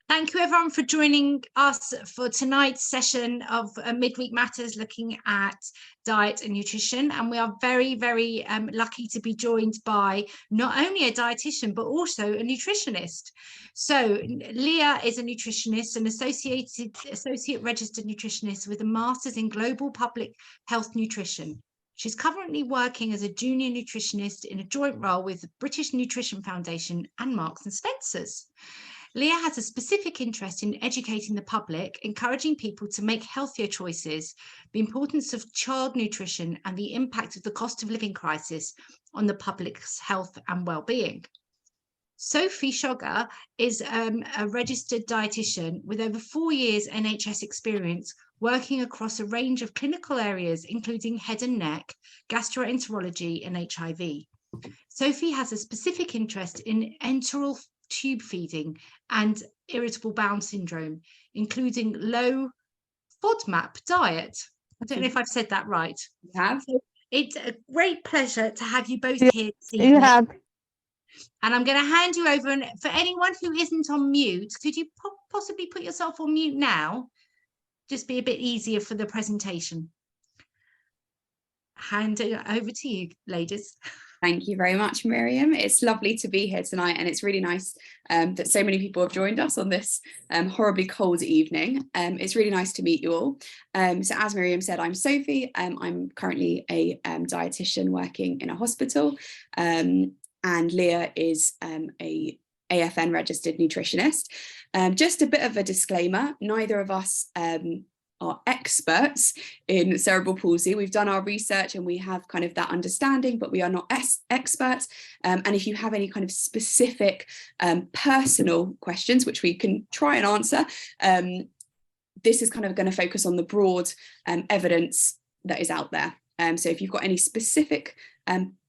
Thank you everyone for joining us for tonight's session of Midweek Matters, looking at diet and nutrition. And we are very, very lucky to be joined by not only a dietitian, but also a nutritionist. So Leah is a nutritionist, an associate registered nutritionist with a master's in global public health nutrition. She's currently working as a junior nutritionist in a joint role with the British Nutrition Foundation and Marks and Spencer's. Leah has a specific interest in educating the public, encouraging people to make healthier choices, the importance of child nutrition, and the impact of the cost of living crisis on the public's health and well-being. Sophie Shogger is a registered dietitian with over 4 years NHS experience working across a range of clinical areas, including head and neck, gastroenterology, and HIV. Sophie has a specific interest in enteral tube feeding and irritable bowel syndrome, including low FODMAP diet. I don't know if I've said that right. You have. So it's a great pleasure to have you both here this evening. You have. And I'm going to hand you over. And for anyone who isn't on mute, could you possibly put yourself on mute now? Just be a bit easier for the presentation. Hand it over to you, ladies. Thank you very much, Miriam. It's lovely to be here tonight, and it's really nice that so many people have joined us on this horribly cold evening. It's really nice to meet you all. So as Miriam said, I'm Sophie. I'm currently a dietitian working in a hospital, and Leah is a AFN registered nutritionist. Just a bit of a disclaimer, neither of us are experts in cerebral palsy. We've done our research and we have kind of that understanding, but we are not experts. And if you have any kind of specific personal questions, which we can try and answer, this is kind of going to focus on the broad evidence that is out there. So if you've got any specific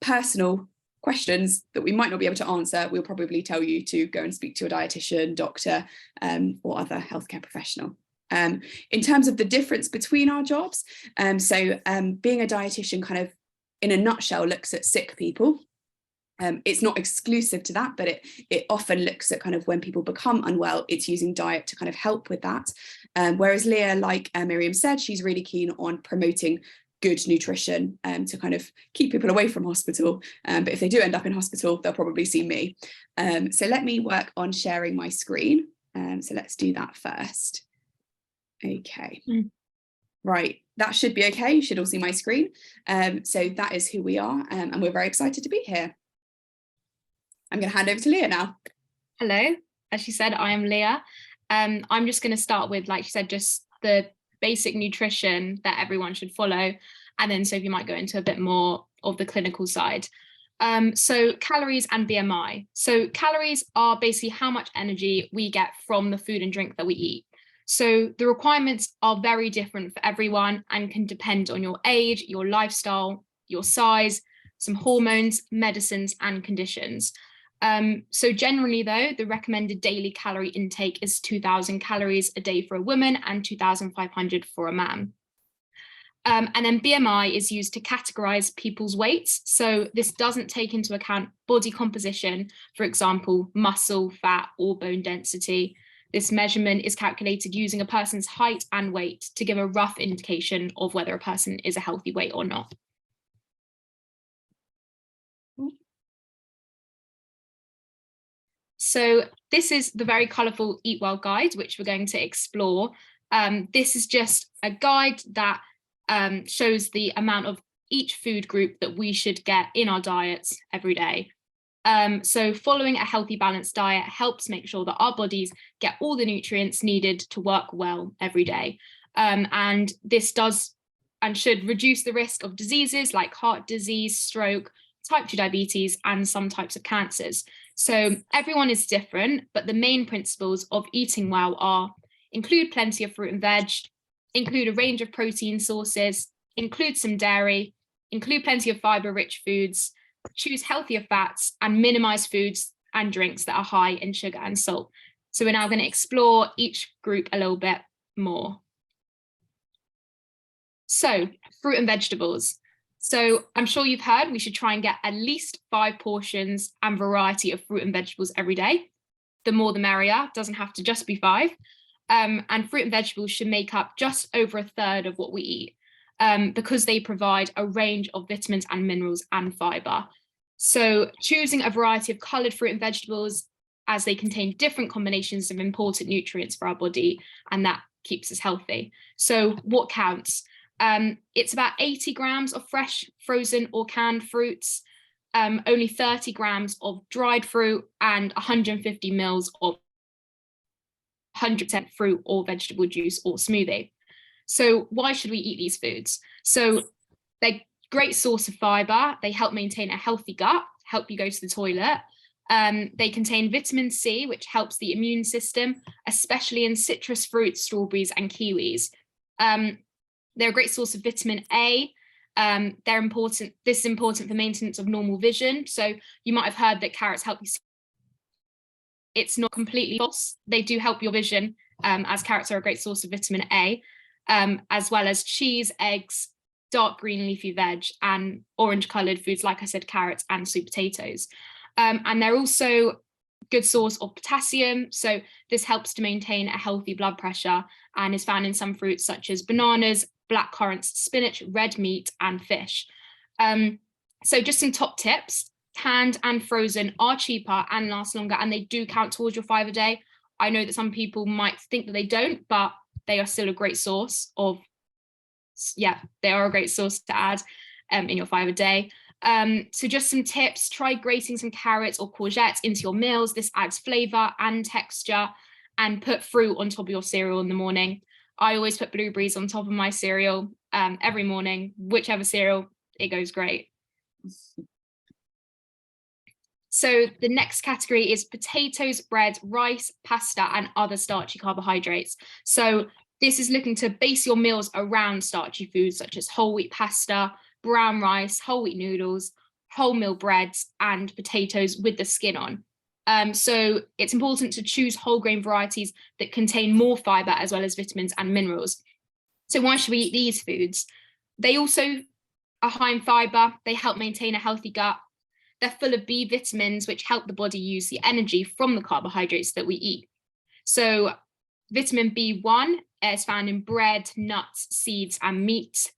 personal questions that we might not be able to answer, we'll probably tell you to go and speak to your dietitian, doctor, or other healthcare professional. In terms of the difference between our jobs, being a dietitian kind of in a nutshell looks at sick people. It's not exclusive to that, but it often looks at kind of when people become unwell, it's using diet to kind of help with that. Whereas Leah, like Miriam said, she's really keen on promoting good nutrition to kind of keep people away from hospital. But if they do end up in hospital, they'll probably see me. So let me work on sharing my screen. So let's do that first. Okay, right, that should be okay. You should all see my screen. So that is who we are, and we're very excited to be here. I'm going to hand over to Leah now. Hello, as she said, I am Leah. I'm just going to start with, like she said, just the basic nutrition that everyone should follow, and then Sophie might go into a bit more of the clinical side. So calories and BMI. So calories are basically how much energy we get from the food and drink that we eat. So the requirements are very different for everyone and can depend on your age, your lifestyle, your size, some hormones, medicines, and conditions. So generally though, the recommended daily calorie intake is 2,000 calories a day for a woman and 2,500 for a man. And then BMI is used to categorize people's weights. So this doesn't take into account body composition, for example, muscle, fat, or bone density. This measurement is calculated using a person's height and weight to give a rough indication of whether a person is a healthy weight or not. So this is the very colourful Eat Well guide, which we're going to explore. This is just a guide that shows the amount of each food group that we should get in our diets every day. So following a healthy, balanced diet helps make sure that our bodies get all the nutrients needed to work well every day. And this does and should reduce the risk of diseases like heart disease, stroke, type 2 diabetes, and some types of cancers. So everyone is different, but the main principles of eating well are include plenty of fruit and veg, include a range of protein sources, include some dairy, include plenty of fiber-rich foods, choose healthier fats, and minimize foods and drinks that are high in sugar and salt. So we're now going to explore each group a little bit more. So fruit and vegetables. So I'm sure you've heard we should try and get at least 5 portions and variety of fruit and vegetables every day. The more the merrier, doesn't have to just be 5. And fruit and vegetables should make up just over 1/3 of what we eat, because they provide a range of vitamins and minerals and fiber. So choosing a variety of coloured fruit and vegetables, as they contain different combinations of important nutrients for our body, and that keeps us healthy. So what counts? It's about 80 grams of fresh, frozen or canned fruits, only 30 grams of dried fruit, and 150 mils of 100% fruit or vegetable juice or smoothie. So why should we eat these foods? So they're great source of fiber. They help maintain a healthy gut, help you go to the toilet. They contain vitamin C, which helps the immune system, especially in citrus fruits, strawberries, and kiwis. They're a great source of vitamin A. They're important. This is important for maintenance of normal vision. So you might have heard that carrots help you see. It's not completely false. They do help your vision, as carrots are a great source of vitamin A, as well as cheese, eggs, dark green leafy veg, and orange coloured foods, like I said, carrots and sweet potatoes. And they're also good source of potassium. So this helps to maintain a healthy blood pressure and is found in some fruits such as bananas, black currants, spinach, red meat, and fish. So just some top tips. Canned and frozen are cheaper and last longer, and they do count towards your 5 a day. I know that some people might think that they don't, but they are still a great source of, they are a great source to add in your 5 a day. So just some tips: try grating some carrots or courgettes into your meals. This adds flavor and texture. And put fruit on top of your cereal in the morning. I always put blueberries on top of my cereal every morning, whichever cereal, it goes great. So the next category is potatoes, bread, rice, pasta, and other starchy carbohydrates. So this is looking to base your meals around starchy foods such as whole wheat pasta, brown rice, whole wheat noodles, wholemeal breads, and potatoes with the skin on. So it's important to choose whole grain varieties that contain more fiber as well as vitamins and minerals. So why should we eat these foods? They also are high in fiber. They help maintain a healthy gut. They're full of B vitamins, which help the body use the energy from the carbohydrates that we eat. So vitamin B1 is found in bread, nuts, seeds, and meat.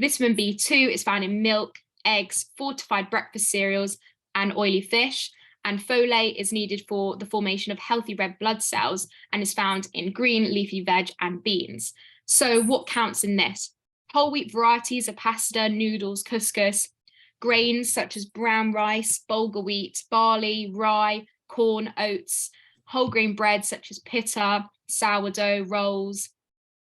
Vitamin B2 is found in milk, eggs, fortified breakfast cereals, and oily fish. And folate is needed for the formation of healthy red blood cells and is found in green leafy veg and beans. So what counts in this? Whole wheat varieties of pasta, noodles, couscous, grains such as brown rice, bulgur wheat, barley, rye, corn, oats, whole grain bread such as pita, sourdough, rolls,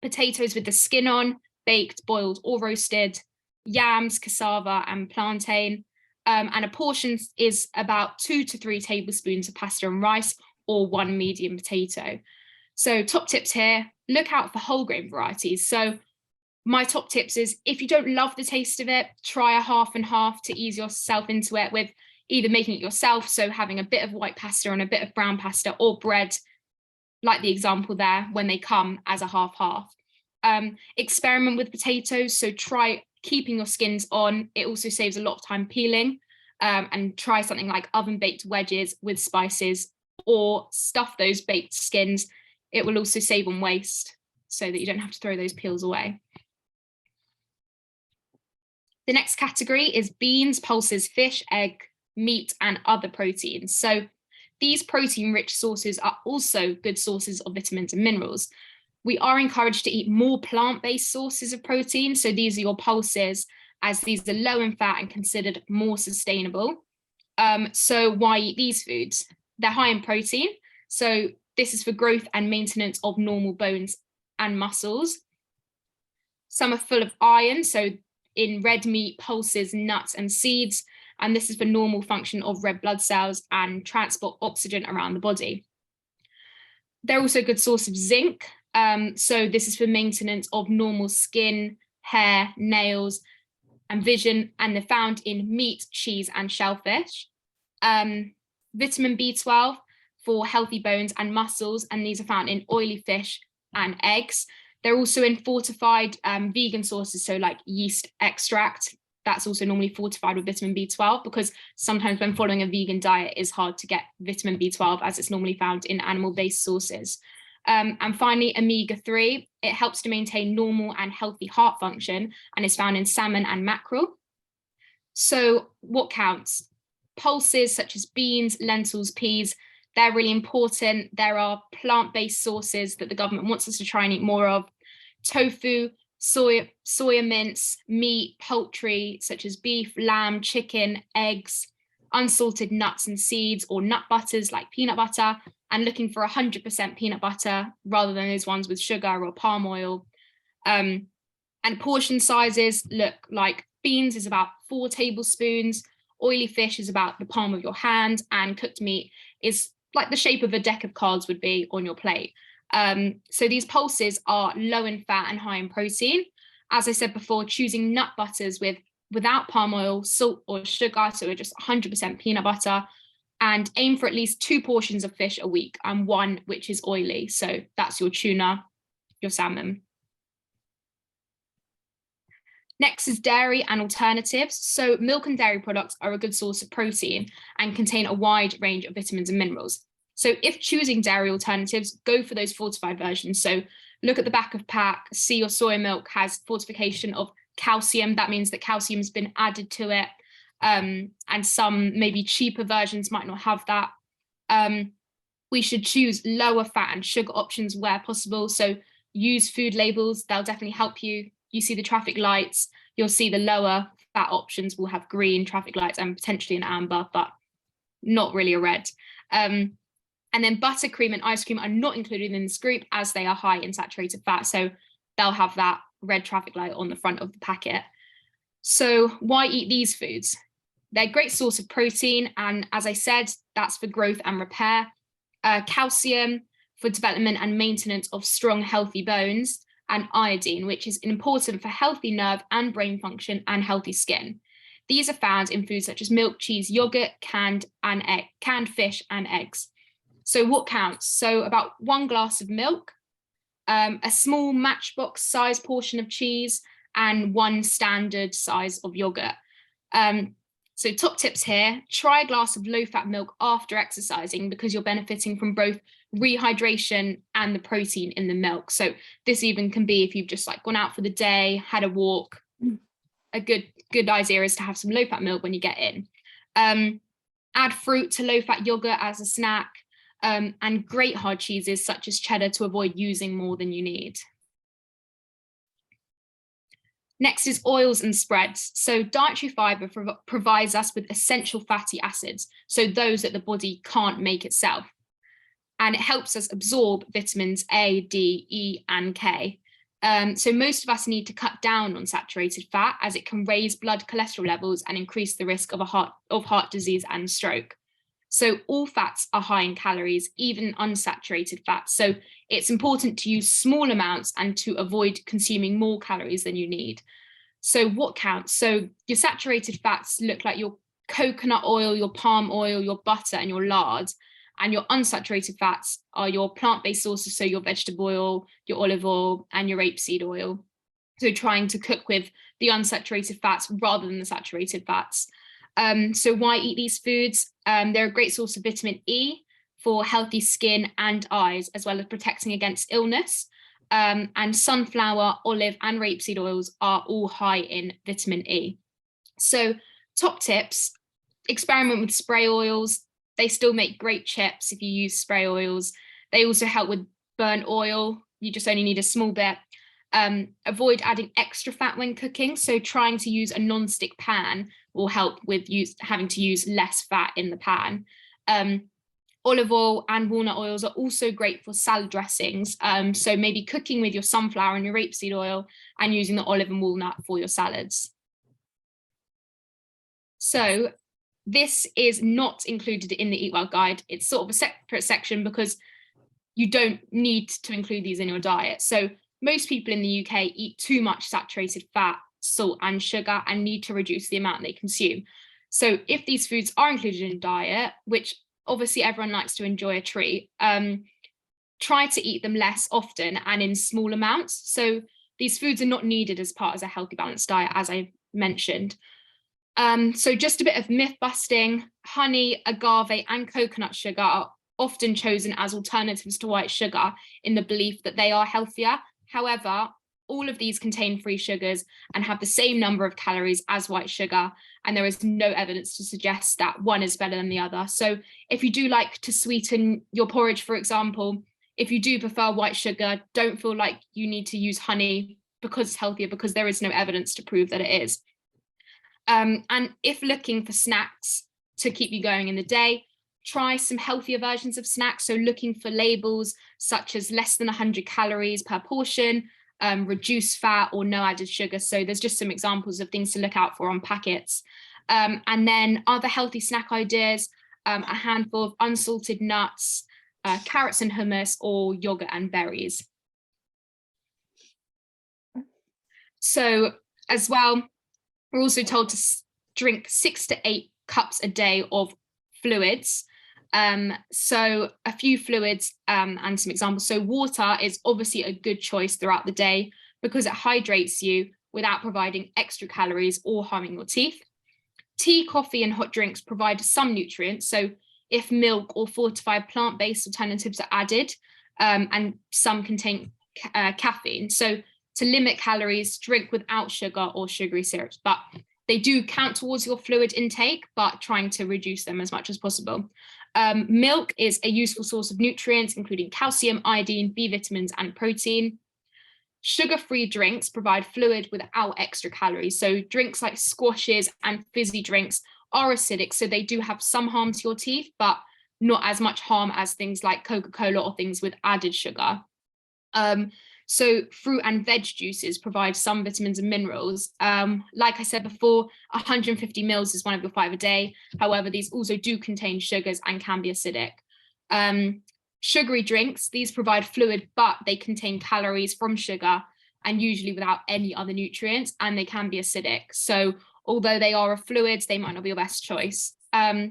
potatoes with the skin on, baked, boiled, or roasted, yams, cassava, and plantain. And a portion is about 2 to 3 tablespoons of pasta and rice, or 1 medium potato. So top tips here, look out for whole grain varieties. So my top tips is, if you don't love the taste of it, try a half and half to ease yourself into it, with either making it yourself, so having a bit of white pasta and a bit of brown pasta, or bread, like the example there, when they come as a half-half. Experiment with potatoes, so try keeping your skins on. It also saves a lot of time peeling. And try something like oven baked wedges with spices, or stuff those baked skins. It will also save on waste so that you don't have to throw those peels away. The next category is beans, pulses, fish, egg, meat, and other proteins. So these protein-rich sources are also good sources of vitamins and minerals. We are encouraged to eat more plant-based sources of protein. So these are your pulses, as these are low in fat and considered more sustainable. So why eat these foods? They're high in protein. So this is for growth and maintenance of normal bones and muscles. Some are full of iron, so in red meat, pulses, nuts, and seeds. And this is for normal function of red blood cells and transport oxygen around the body. They're also a good source of zinc. So this is for maintenance of normal skin, hair, nails, and vision, and they're found in meat, cheese, and shellfish. Vitamin B12 for healthy bones and muscles, and these are found in oily fish and eggs. They're also in fortified vegan sources, so like yeast extract. that's also normally fortified with vitamin B12, because sometimes when following a vegan diet, it's hard to get vitamin B12 as it's normally found in animal-based sources. And finally, omega-3, it helps to maintain normal and healthy heart function and is found in salmon and mackerel. So what counts? Pulses such as beans, lentils, peas, they're really important. There are plant-based sources that the government wants us to try and eat more of. Tofu, soya mince, meat, poultry such as beef, lamb, chicken, eggs, unsalted nuts and seeds or nut butters like peanut butter, and looking for 100% peanut butter rather than those ones with sugar or palm oil. And portion sizes look like beans is about 4 tablespoons, oily fish is about the palm of your hand, and cooked meat is like the shape of a deck of cards would be on your plate. So these pulses are low in fat and high in protein. As I said before, choosing nut butters without palm oil, salt or sugar, so just 100% peanut butter, and aim for at least 2 portions of fish a week and 1 which is oily. So that's your tuna, your salmon. Next is dairy and alternatives. So milk and dairy products are a good source of protein and contain a wide range of vitamins and minerals. So if choosing dairy alternatives, go for those fortified versions. So look at the back of pack, see your soy milk has fortification of calcium. That means that calcium has been added to it. And some maybe cheaper versions might not have that. We should choose lower fat and sugar options where possible. So use food labels, they'll definitely help you. You see the traffic lights, you'll see the lower fat options will have green traffic lights and potentially an amber, but not really a red. And then butter, cream and ice cream are not included in this group as they are high in saturated fat. So they'll have that red traffic light on the front of the packet. So why eat these foods? They're a great source of protein. And as I said, that's for growth and repair. Calcium for development and maintenance of strong, healthy bones. And iodine, which is important for healthy nerve and brain function and healthy skin. These are found in foods such as milk, cheese, yogurt, canned fish and eggs. So what counts? So about 1 glass of milk, a small matchbox size portion of cheese, and 1 standard size of yogurt. So top tips here, try a glass of low-fat milk after exercising because you're benefiting from both rehydration and the protein in the milk. So this even can be if you've just like gone out for the day, had a walk. A good idea is to have some low-fat milk when you get in. Add fruit to low-fat yogurt as a snack, and grate hard cheeses such as cheddar to avoid using more than you need. Next is oils and spreads. So dietary fiber provides us with essential fatty acids, so those that the body can't make itself. And it helps us absorb vitamins A, D, E, and K. So most of us need to cut down on saturated fat as it can raise blood cholesterol levels and increase the risk of heart disease and stroke. So all fats are high in calories, even unsaturated fats. So it's important to use small amounts and to avoid consuming more calories than you need. So what counts? So your saturated fats look like your coconut oil, your palm oil, your butter, and your lard. And your unsaturated fats are your plant-based sources, so your vegetable oil, your olive oil, and your rapeseed oil. So trying to cook with the unsaturated fats rather than the saturated fats. So why eat these foods? They're a great source of vitamin E for healthy skin and eyes, as well as protecting against illness. And sunflower, olive, and rapeseed oils are all high in vitamin E. So top tips, experiment with spray oils. They still make great chips if you use spray oils. They also help with burnt oil. You just only need a small bit. Avoid adding extra fat when cooking. So trying to use a non-stick pan will help with having to use less fat in the pan. Olive oil and walnut oils are also great for salad dressings. So maybe cooking with your sunflower and your rapeseed oil and using the olive and walnut for your salads. So this is not included in the Eat Well guide. It's sort of a separate section because you don't need to include these in your diet. So most people in the UK eat too much saturated fat, salt and sugar and need to reduce the amount they consume. So if these foods are included in a diet, which obviously everyone likes to enjoy a treat, try to eat them less often and in small amounts. So these foods are not needed as part of a healthy balanced diet, as I mentioned. So just a bit of myth busting. Honey, agave and coconut sugar are often chosen as alternatives to white sugar in the belief that they are healthier. However, all of these contain free sugars and have the same number of calories as white sugar, and there is no evidence to suggest that one is better than the other. So if you do like to sweeten your porridge, for example, if you do prefer white sugar, don't feel like you need to use honey because it's healthier, because there is no evidence to prove that it is. And if looking for snacks to keep you going in the day, try some healthier versions of snacks. So looking for labels such as less than 100 calories per portion, reduced fat or no added sugar. So there's just some examples of things to look out for on packets. And then other healthy snack ideas, a handful of unsalted nuts, carrots and hummus, or yogurt and berries. So as well, we're also told to drink 6 to 8 cups a day of fluids. So a few fluids and some examples. So water is obviously a good choice throughout the day because it hydrates you without providing extra calories or harming your teeth. Tea, coffee, and hot drinks provide some nutrients. So if milk or fortified plant-based alternatives are added, and some contain caffeine. So to limit calories, drink without sugar or sugary syrups, but they do count towards your fluid intake, but trying to reduce them as much as possible. Milk is a useful source of nutrients, including calcium, iodine, B vitamins, and protein. Sugar-free drinks provide fluid without extra calories. So drinks like squashes and fizzy drinks are acidic, so they do have some harm to your teeth, but not as much harm as things like Coca-Cola or things with added sugar. So fruit and veg juices provide some vitamins and minerals. Like I said before, 150 mils is one of your 5 a day. However, these also do contain sugars and can be acidic. Sugary drinks, these provide fluid, but they contain calories from sugar and usually without any other nutrients, and they can be acidic. So although they are a fluid, they might not be your best choice.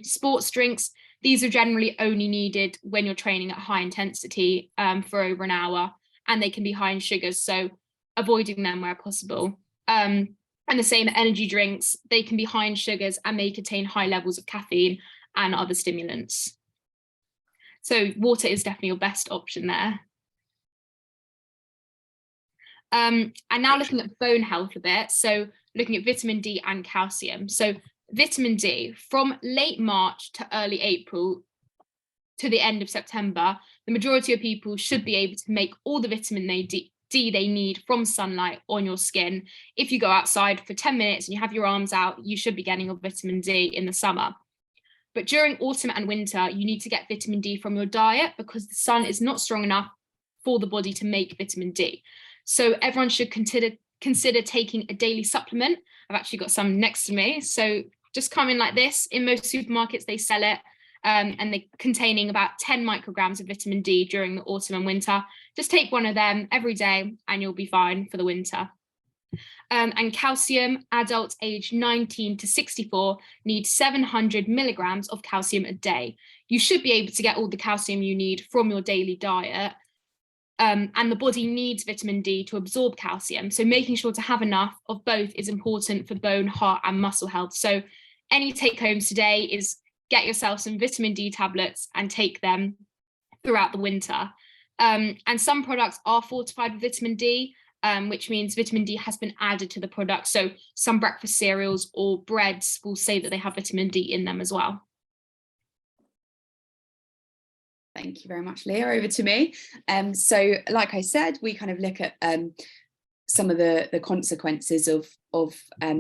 Sports drinks, these are generally only needed when you're training at high intensity for over an hour, and they can be high in sugars, so avoiding them where possible. And the same energy drinks, they can be high in sugars and may contain high levels of caffeine and other stimulants. So water is definitely your best option there. And now looking at bone health a bit, so looking at vitamin D and calcium. So vitamin D, from late March to early April to the end of September, the majority of people should be able to make all the vitamin D they need from sunlight on your skin. If you go outside for 10 minutes and you have your arms out, you should be getting your vitamin D in the summer. But during autumn and winter, you need to get vitamin D from your diet because the sun is not strong enough for the body to make vitamin D. So everyone should consider taking a daily supplement. I've actually got some next to me. So just come in like this. In most supermarkets, they sell it. And they're containing about 10 micrograms of vitamin D during the autumn and winter. Just take one of them every day and you'll be fine for the winter. And calcium, adults aged 19 to 64 need 700 milligrams of calcium a day. You should be able to get all the calcium you need from your daily diet. And the body needs vitamin D to absorb calcium. So making sure to have enough of both is important for bone, heart, and muscle health. So any take homes today is get yourself some vitamin D tablets and take them throughout the winter. And some products are fortified with vitamin D, which means vitamin D has been added to the product. So some breakfast cereals or breads will say that they have vitamin D in them as well. Thank you very much, Leah. Over to me. So like I said, we kind of look at some of the consequences of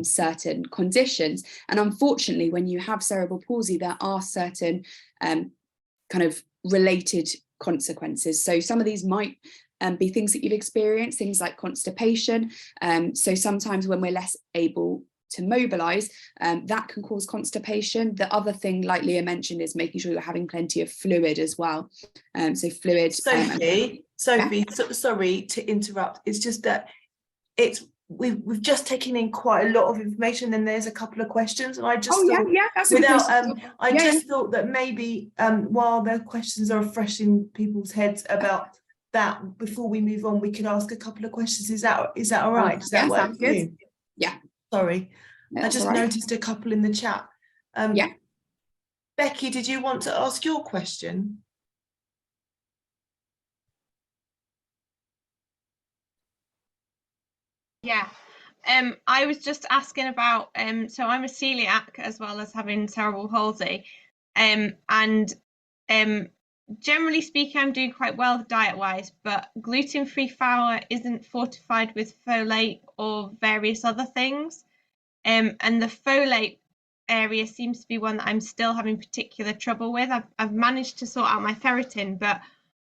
certain conditions. And unfortunately, when you have cerebral palsy, there are certain kind of related consequences. So some of these might be things that you've experienced, things like constipation. So sometimes when we're less able to mobilize, that can cause constipation. The other thing, like Leah mentioned, is making sure you're having plenty of fluid as well. So fluid. Sophie, sorry to interrupt. It's just that we've just taken in quite a lot of information, and there's a couple of questions, and I just just thought that maybe while the questions are fresh in people's heads about that, before we move on, we could ask a couple of questions. Is that all right? Does that work? Sounds good. Yeah. Sorry. No, I that's just all right. noticed a couple in the chat. Yeah. Becky, did you want to ask your question? Yeah, I was just asking about, so I'm a celiac as well as having cerebral palsy, and generally speaking, I'm doing quite well diet-wise, but gluten-free flour isn't fortified with folate or various other things, and the folate area seems to be one that I'm still having particular trouble with. I've managed to sort out my ferritin, but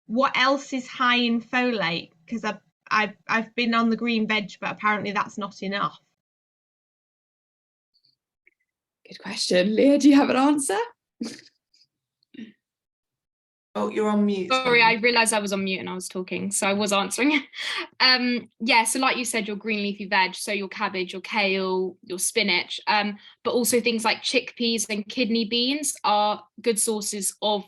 what else is high in folate? Because I've been on the green veg, but apparently that's not enough. Good question. Leah, do you have an answer? Oh, you're on mute. Sorry, I realised I was on mute and I was talking, so I was answering. Yeah, so like you said, your green leafy veg, so your cabbage, your kale, your spinach, but also things like chickpeas and kidney beans are good sources of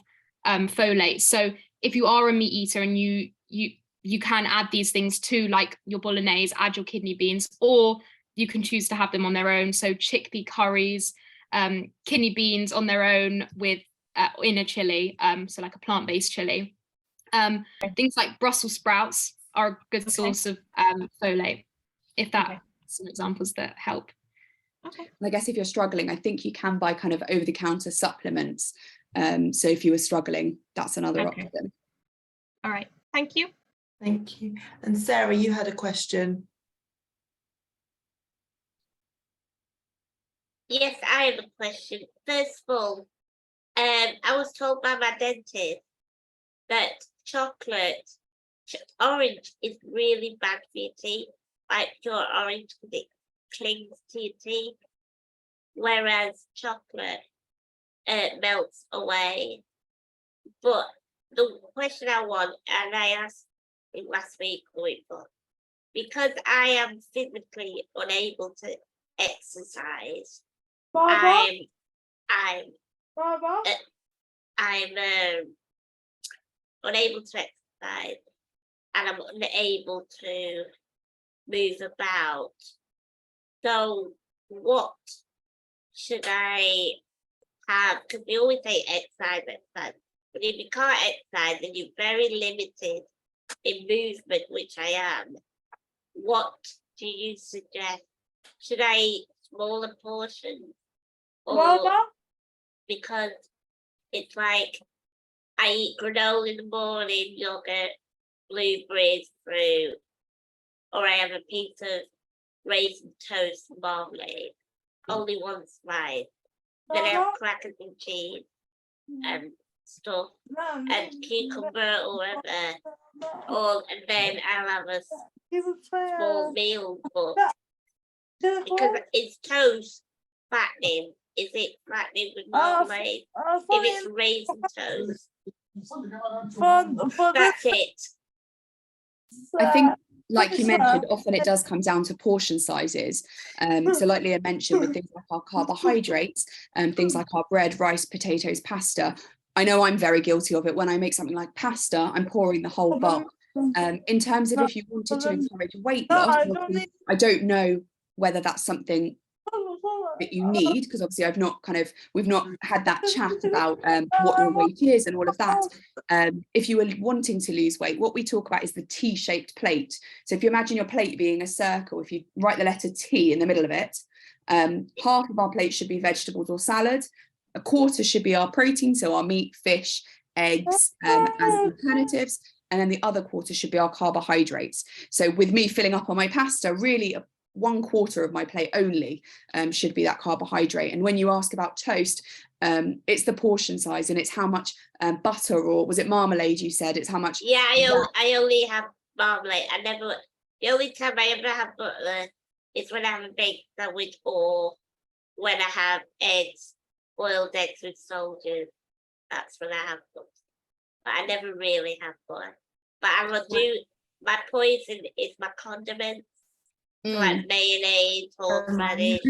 folate. So if you are a meat eater and you can add these things to like your bolognese, add your kidney beans, or you can choose to have them on their own. So chickpea curries, kidney beans on their own with in a chili, so like a plant-based chili. Things like Brussels sprouts are a good source of folate, if that's some examples that help. Okay. I guess if you're struggling, I think you can buy kind of over-the-counter supplements. So if you were struggling, that's another option. All right, thank you. Thank you. And Sarah, you had a question. Yes, I have a question. First of all, I was told by my dentist that orange is really bad for your teeth, like pure orange, because it clings to your teeth, whereas chocolate melts away. But the question I want, and I asked it last week or week before, because I am physically unable to exercise, I'm unable to exercise and I'm unable to move about. So what should I have? Because we always say exercise. But if you can't exercise and you're very limited in movement, which I am, what do you suggest? Should I eat smaller portions? Or because it's like I eat granola in the morning, yogurt, blueberries, fruit, or I have a piece of raisin toast marmalade, only one slice. Then I have crackers and cheese and stuff, and cucumber or whatever, and then I'll have a small meal. But because it's toast fattening, is it fattening with marmalade? If it's raisin toast, that's it. I think, like you mentioned, often it does come down to portion sizes. So like Leah mentioned, with things like our carbohydrates, things like our bread, rice, potatoes, pasta, I know I'm very guilty of it. When I make something like pasta, I'm pouring the whole bowl. In terms of if you wanted to encourage weight loss, I don't know whether that's something that you need, because obviously we've not had that chat about what your weight is and all of that. If you were wanting to lose weight, what we talk about is the T-shaped plate. So if you imagine your plate being a circle, if you write the letter T in the middle of it, half of our plate should be vegetables or salad, a quarter should be our protein, so our meat, fish, eggs as alternatives, and then the other quarter should be our carbohydrates. So with me filling up on my pasta, really 1/4 of my plate only should be that carbohydrate. And when you ask about toast, it's the portion size, and it's how much butter, or was it marmalade you said? It's how much. Yeah, I only have marmalade. The only time I ever have butter is when I have a baked sandwich or when I have eggs, boiled eggs with soldiers. That's when I have butter. But I never really have butter. But I will do, my poison is my condiments. Like mayonnaise, horseradish,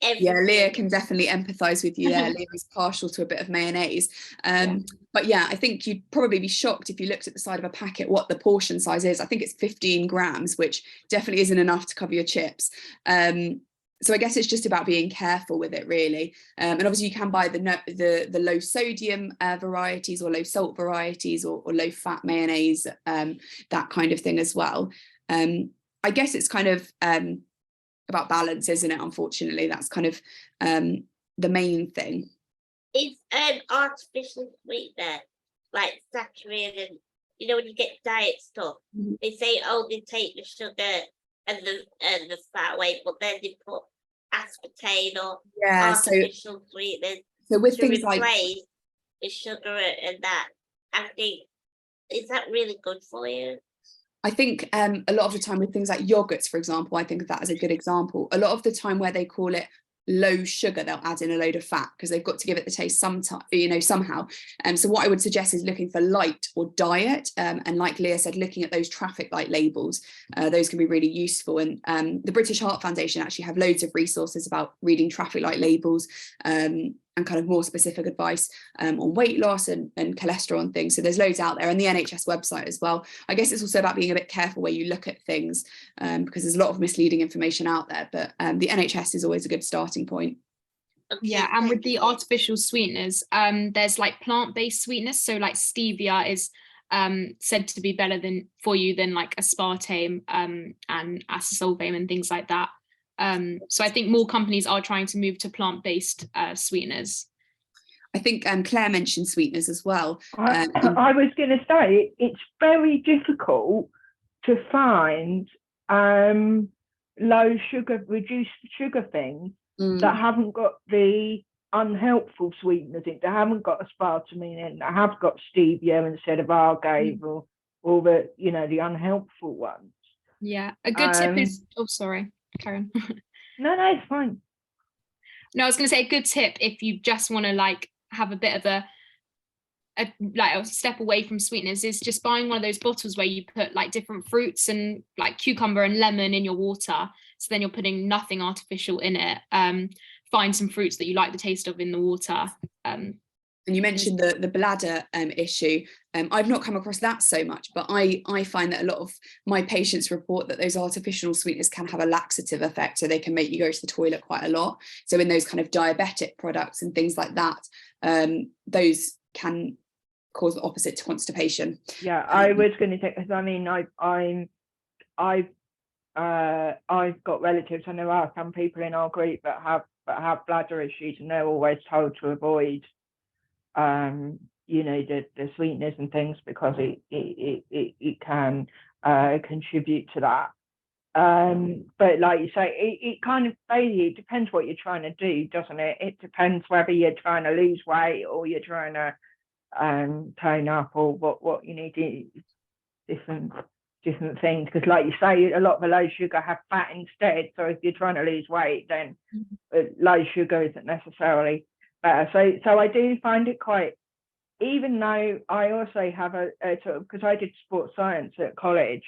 everything. Yeah, Leah can definitely empathise with you there. Leah is partial to a bit of mayonnaise. But yeah, I think you'd probably be shocked if you looked at the side of a packet what the portion size is. I think it's 15 grams, which definitely isn't enough to cover your chips. so I guess it's just about being careful with it, really. And obviously you can buy the low sodium varieties or low salt varieties or low fat mayonnaise, that kind of thing as well. I guess it's kind of about balance, isn't it? Unfortunately, that's kind of the main thing. Is artificial sweetener like saturated? You know, when you get diet stuff, they say, oh, they take the sugar and the fat away, but then they put aspartame or artificial sweeteners so with to things like replace the sugar and that. I think, is that really good for you? I think a lot of the time with things like yogurts, for example, I think of that as a good example. A lot of the time where they call it low sugar, they'll add in a load of fat because they've got to give it the taste sometime, you know, somehow. So what I would suggest is looking for light or diet, and like Leah said, looking at those traffic light labels. Those can be really useful, and the British Heart Foundation actually have loads of resources about reading traffic light labels, and kind of more specific advice on weight loss and cholesterol and things. So there's loads out there, and the NHS website as well. I guess it's also about being a bit careful where you look at things, because there's a lot of misleading information out there, but the NHS is always a good starting point. Okay, Yeah, and with thank the you. artificial sweeteners, there's like plant-based sweetness. So like stevia is said to be better for you than like aspartame and acesulfame and things like that. So I think more companies are trying to move to plant-based sweeteners. I think Claire mentioned sweeteners as well. I was going to say it's very difficult to find low sugar, reduced sugar things that haven't got the unhelpful sweeteners in. They haven't got aspartame in. They have got stevia instead of agave or the, you know, the unhelpful ones. Yeah, a good tip is, oh sorry, Karen. No, it's fine. No, I was going to say a good tip if you just want to like have a bit of a step away from sweeteners is just buying one of those bottles where you put like different fruits and like cucumber and lemon in your water. So then you're putting nothing artificial in it. Find some fruits that you like the taste of in the water. And you mentioned the bladder issue. I've not come across that so much, but I find that a lot of my patients report that those artificial sweeteners can have a laxative effect, so they can make you go to the toilet quite a lot. So in those kind of diabetic products and things like that, those can cause the opposite to constipation. Yeah, I was going to say, because I mean, I've got relatives, and there are some people in our group that have bladder issues, and they're always told to avoid you know, the sweetness and things, because it can contribute to that. But like you say, it kind of basically depends what you're trying to do, doesn't it? It depends whether you're trying to lose weight or you're trying to tone up, or what you need to different things, because like you say, a lot of the low sugar have fat instead. So if you're trying to lose weight, then low sugar isn't necessarily better. So I do find it quite, even though I also have a sort of, because I did sports science at college,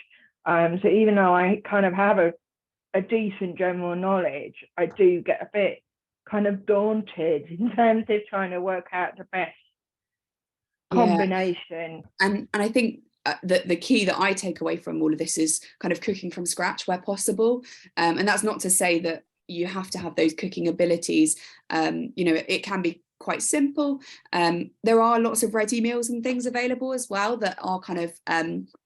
so even though I kind of have a decent general knowledge, I do get a bit kind of daunted in terms of trying to work out the best combination. And I think the key that I take away from all of this is kind of cooking from scratch where possible, and that's not to say that you have to have those cooking abilities. You know, it can be quite simple. There are lots of ready meals and things available as well that are kind of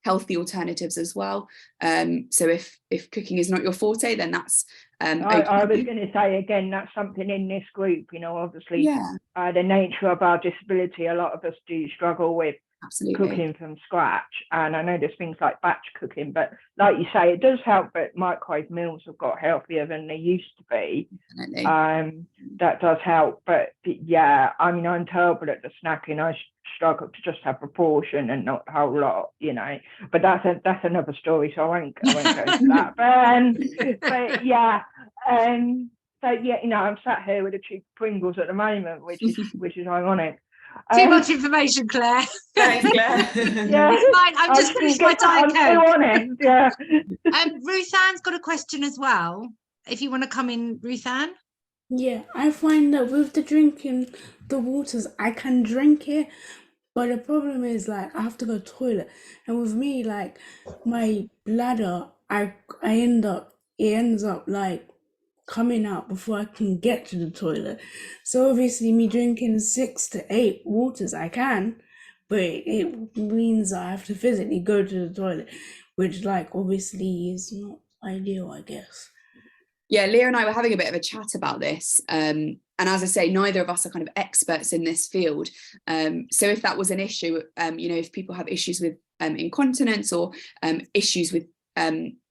healthy alternatives as well. So if cooking is not your forte, then that's I was going to say, again, that's something in this group, you know, obviously the nature of our disability, a lot of us do struggle with cooking from scratch. And I know there's things like batch cooking, but like you say, it does help, but microwave meals have got healthier than they used to be. That does help, but yeah, I mean, I'm terrible at the snacking. I struggle to just have a portion and not a whole lot, you know, but that's another story, so I won't go into that. But yeah, so yeah, you know, I'm sat here with a tube of Pringles at the moment, which is ironic. Too much information, Claire. Thanks, Claire. Yeah, It's fine. I've just finished my Diet Coke. I'm still on it. Yeah. Ruth Ann's got a question as well. If you want to come in, Ruth Ann. Yeah, I find that with the drinking the waters, I can drink it, but the problem is like I have to go to the toilet, and with me, like my bladder, it ends up like coming out before I can get to the toilet. So obviously me drinking 6 to 8 waters, I can, but it means I have to physically go to the toilet, which like obviously is not ideal, I guess. Yeah, Leah and I were having a bit of a chat about this. And as I say, neither of us are kind of experts in this field. So if that was an issue, if people have issues with incontinence or issues with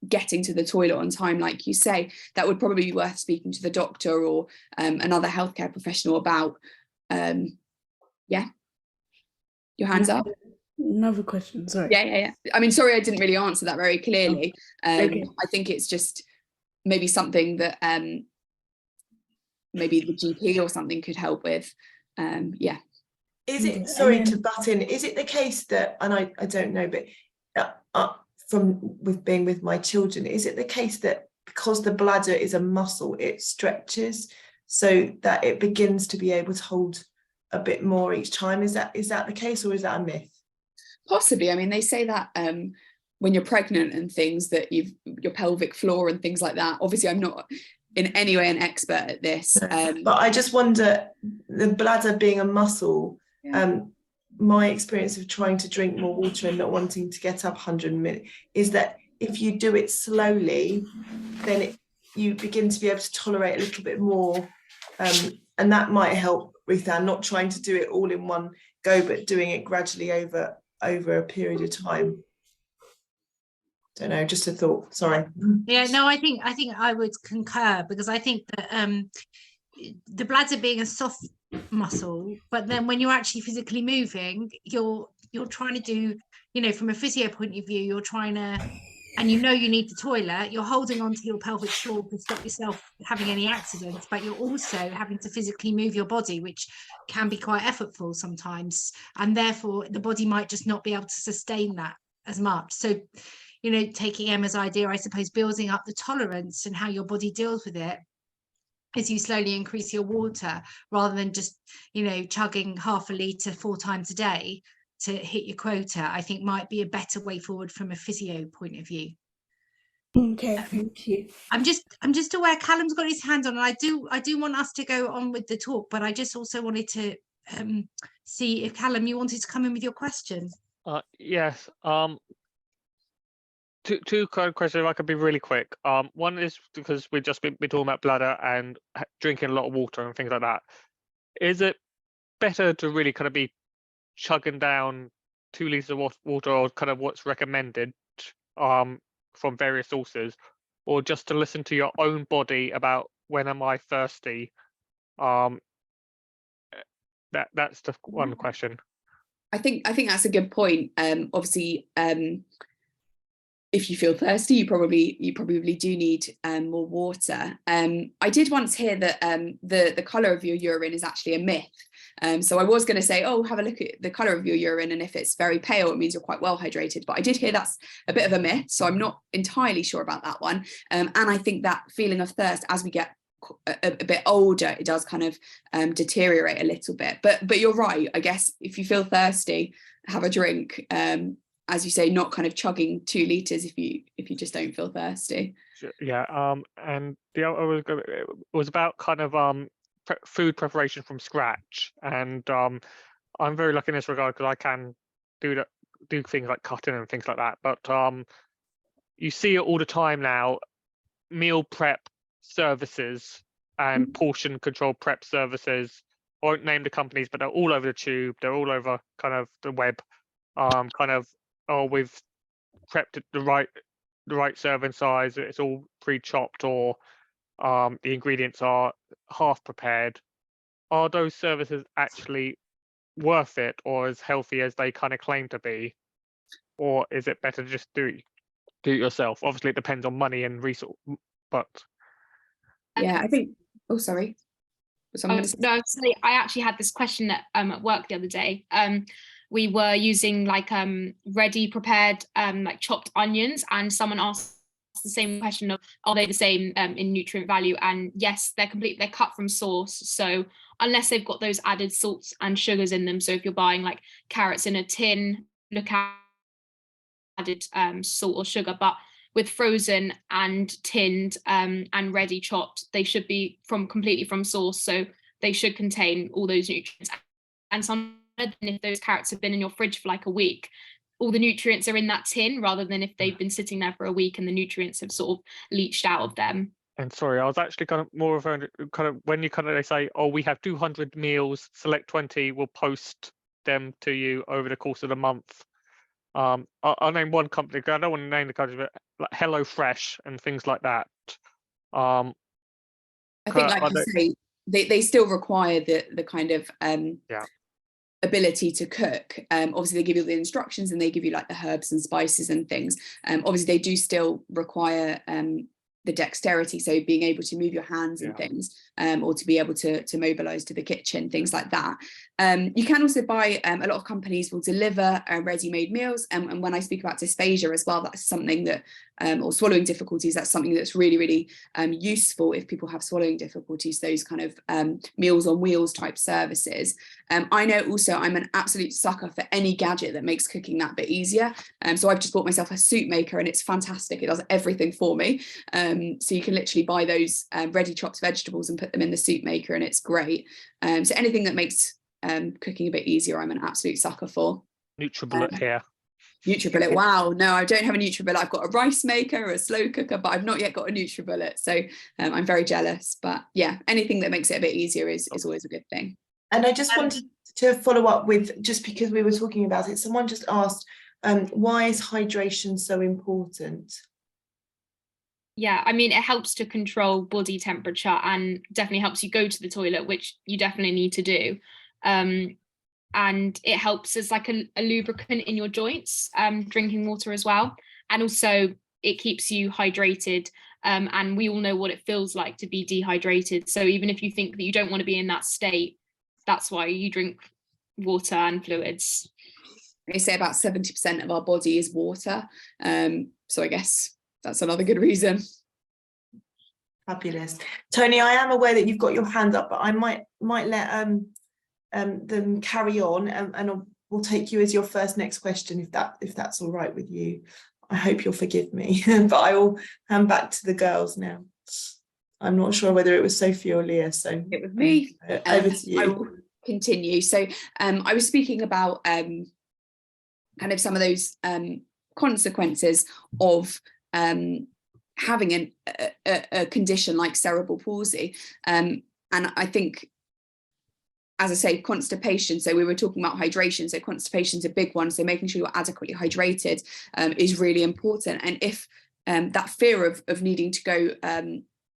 getting to the toilet on time, like you say, that would probably be worth speaking to the doctor or another healthcare professional about. Yeah. Your hands up. Another question, sorry. Yeah. I mean, sorry, I didn't really answer that very clearly. Okay. I think it's just maybe something that maybe the GP or something could help with. Yeah. Is it, sorry to butt in, is it the case that, and I don't know, but from with being with my children, is it the case that because the bladder is a muscle, it stretches so that it begins to be able to hold a bit more each time? Is that the case, or is that a myth? Possibly. I mean, they say that when you're pregnant and things, that your pelvic floor and things like that. Obviously, I'm not in any way an expert at this. But I just wonder, the bladder being a muscle, my experience of trying to drink more water and not wanting to get up 100 minutes is that if you do it slowly, then you begin to be able to tolerate a little bit more. And that might help, Ruthann, not trying to do it all in one go, but doing it gradually over a period of time. Don't know, just a thought, sorry. Yeah, no, I think I would concur, because I think that the bladder being a soft muscle, but then when you're actually physically moving, you're trying to do, from a physio point of view, you're trying to, and you need the toilet, you're holding onto your pelvic floor to stop yourself having any accidents, but you're also having to physically move your body, which can be quite effortful sometimes, and therefore the body might just not be able to sustain that as much. So taking Emma's idea, I suppose, building up the tolerance and how your body deals with it as you slowly increase your water, rather than just chugging half a litre 4 times a day to hit your quota, I think might be a better way forward from a physio point of view. Okay, thank you. I'm just aware Callum's got his hand on, and I do want us to go on with the talk, but I just also wanted to see if Callum, you wanted to come in with your question. Yes. Two questions, if I could be really quick. One is because we've just been talking about bladder and drinking a lot of water and things like that. Is it better to really kind of be chugging down 2 litres of water, or kind of what's recommended from various sources, or just to listen to your own body about when am I thirsty? That's the one question. I think that's a good point. Obviously, if you feel thirsty, you probably do need more water. I did once hear that the colour of your urine is actually a myth. So I was going to say, have a look at the colour of your urine, and if it's very pale, it means you're quite well hydrated. But I did hear that's a bit of a myth, so I'm not entirely sure about that one. And I think that feeling of thirst as we get a bit older, it does kind of deteriorate a little bit. But you're right. I guess if you feel thirsty, have a drink. As you say, not kind of chugging 2 litres if you just don't feel thirsty. Yeah. And the other was about kind of food preparation from scratch, and I'm very lucky in this regard because I can do things like cutting and things like that. But you see it all the time now, meal prep services and portion control prep services. I won't name the companies, but they're all over the tube. They're all over kind of the web. We've prepped the right serving size, it's all pre-chopped, or the ingredients are half prepared. Are those services actually worth it, or as healthy as they kind of claim to be, or is it better to just do it yourself? Obviously it depends on money and resource, but yeah, I think sorry. No, I actually had this question at work the other day. We were using like ready prepared like chopped onions, and someone asked the same question of, are they the same in nutrient value? And yes, they're cut from source. So unless they've got those added salts and sugars in them, so if you're buying like carrots in a tin, look at added salt or sugar. But with frozen and tinned and ready chopped, they should be completely from source, so they should contain all those nutrients. And some, if those carrots have been in your fridge for like a week, all the nutrients are in that tin, rather than if they've been sitting there for a week and the nutrients have sort of leached out of them. And sorry, I was actually kind of more referring to kind of when you kind of, they say, oh, we have 200 meals, select 20, we'll post them to you over the course of the month. I'll name one company, I don't want to name the country, but like HelloFresh and things like that. I think, like you say, they still require the kind of ability to cook. Obviously, they give you the instructions and they give you like the herbs and spices and things. Obviously, they do still require the dexterity, so being able to move your hands and things, or to be able to mobilize to the kitchen, things like that. You can also buy, a lot of companies will deliver ready-made meals, and when I speak about dysphagia as well, that's something that, or swallowing difficulties, that's something that's really, really useful if people have swallowing difficulties, those kind of meals on wheels type services. I know also I'm an absolute sucker for any gadget that makes cooking that bit easier. So I've just bought myself a soup maker, and it's fantastic. It does everything for me. So you can literally buy those ready chopped vegetables and put them in the soup maker, and it's great. So anything that makes cooking a bit easier, I'm an absolute sucker for. NutriBullet here. NutriBullet, wow. No, I don't have a NutriBullet. I've got a rice maker, a slow cooker, but I've not yet got a NutriBullet. So I'm very jealous. But yeah, anything that makes it a bit easier is always a good thing. And I just wanted to follow up with, just because we were talking about it, someone just asked, why is hydration so important? Yeah, I mean, it helps to control body temperature and definitely helps you go to the toilet, which you definitely need to do. And it helps as like a lubricant in your joints, drinking water as well. And also it keeps you hydrated. And we all know what it feels like to be dehydrated. So even if you think that you don't want to be in that state, that's why you drink water and fluids. They say about 70% of our body is water. So I guess that's another good reason. Fabulous. Tony, I am aware that you've got your hand up, but I might let them carry on, and we'll take you as your first next question, if that's all right with you. I hope you'll forgive me, but I will hand back to the girls now. I'm not sure whether it was Sophie or Leah, so it was me. Over to you. I will continue. So I was speaking about kind of some of those consequences of having a condition like cerebral palsy, and I think, as I say, constipation. So we were talking about hydration. So constipation is a big one. So making sure you're adequately hydrated is really important. And if that fear of needing to go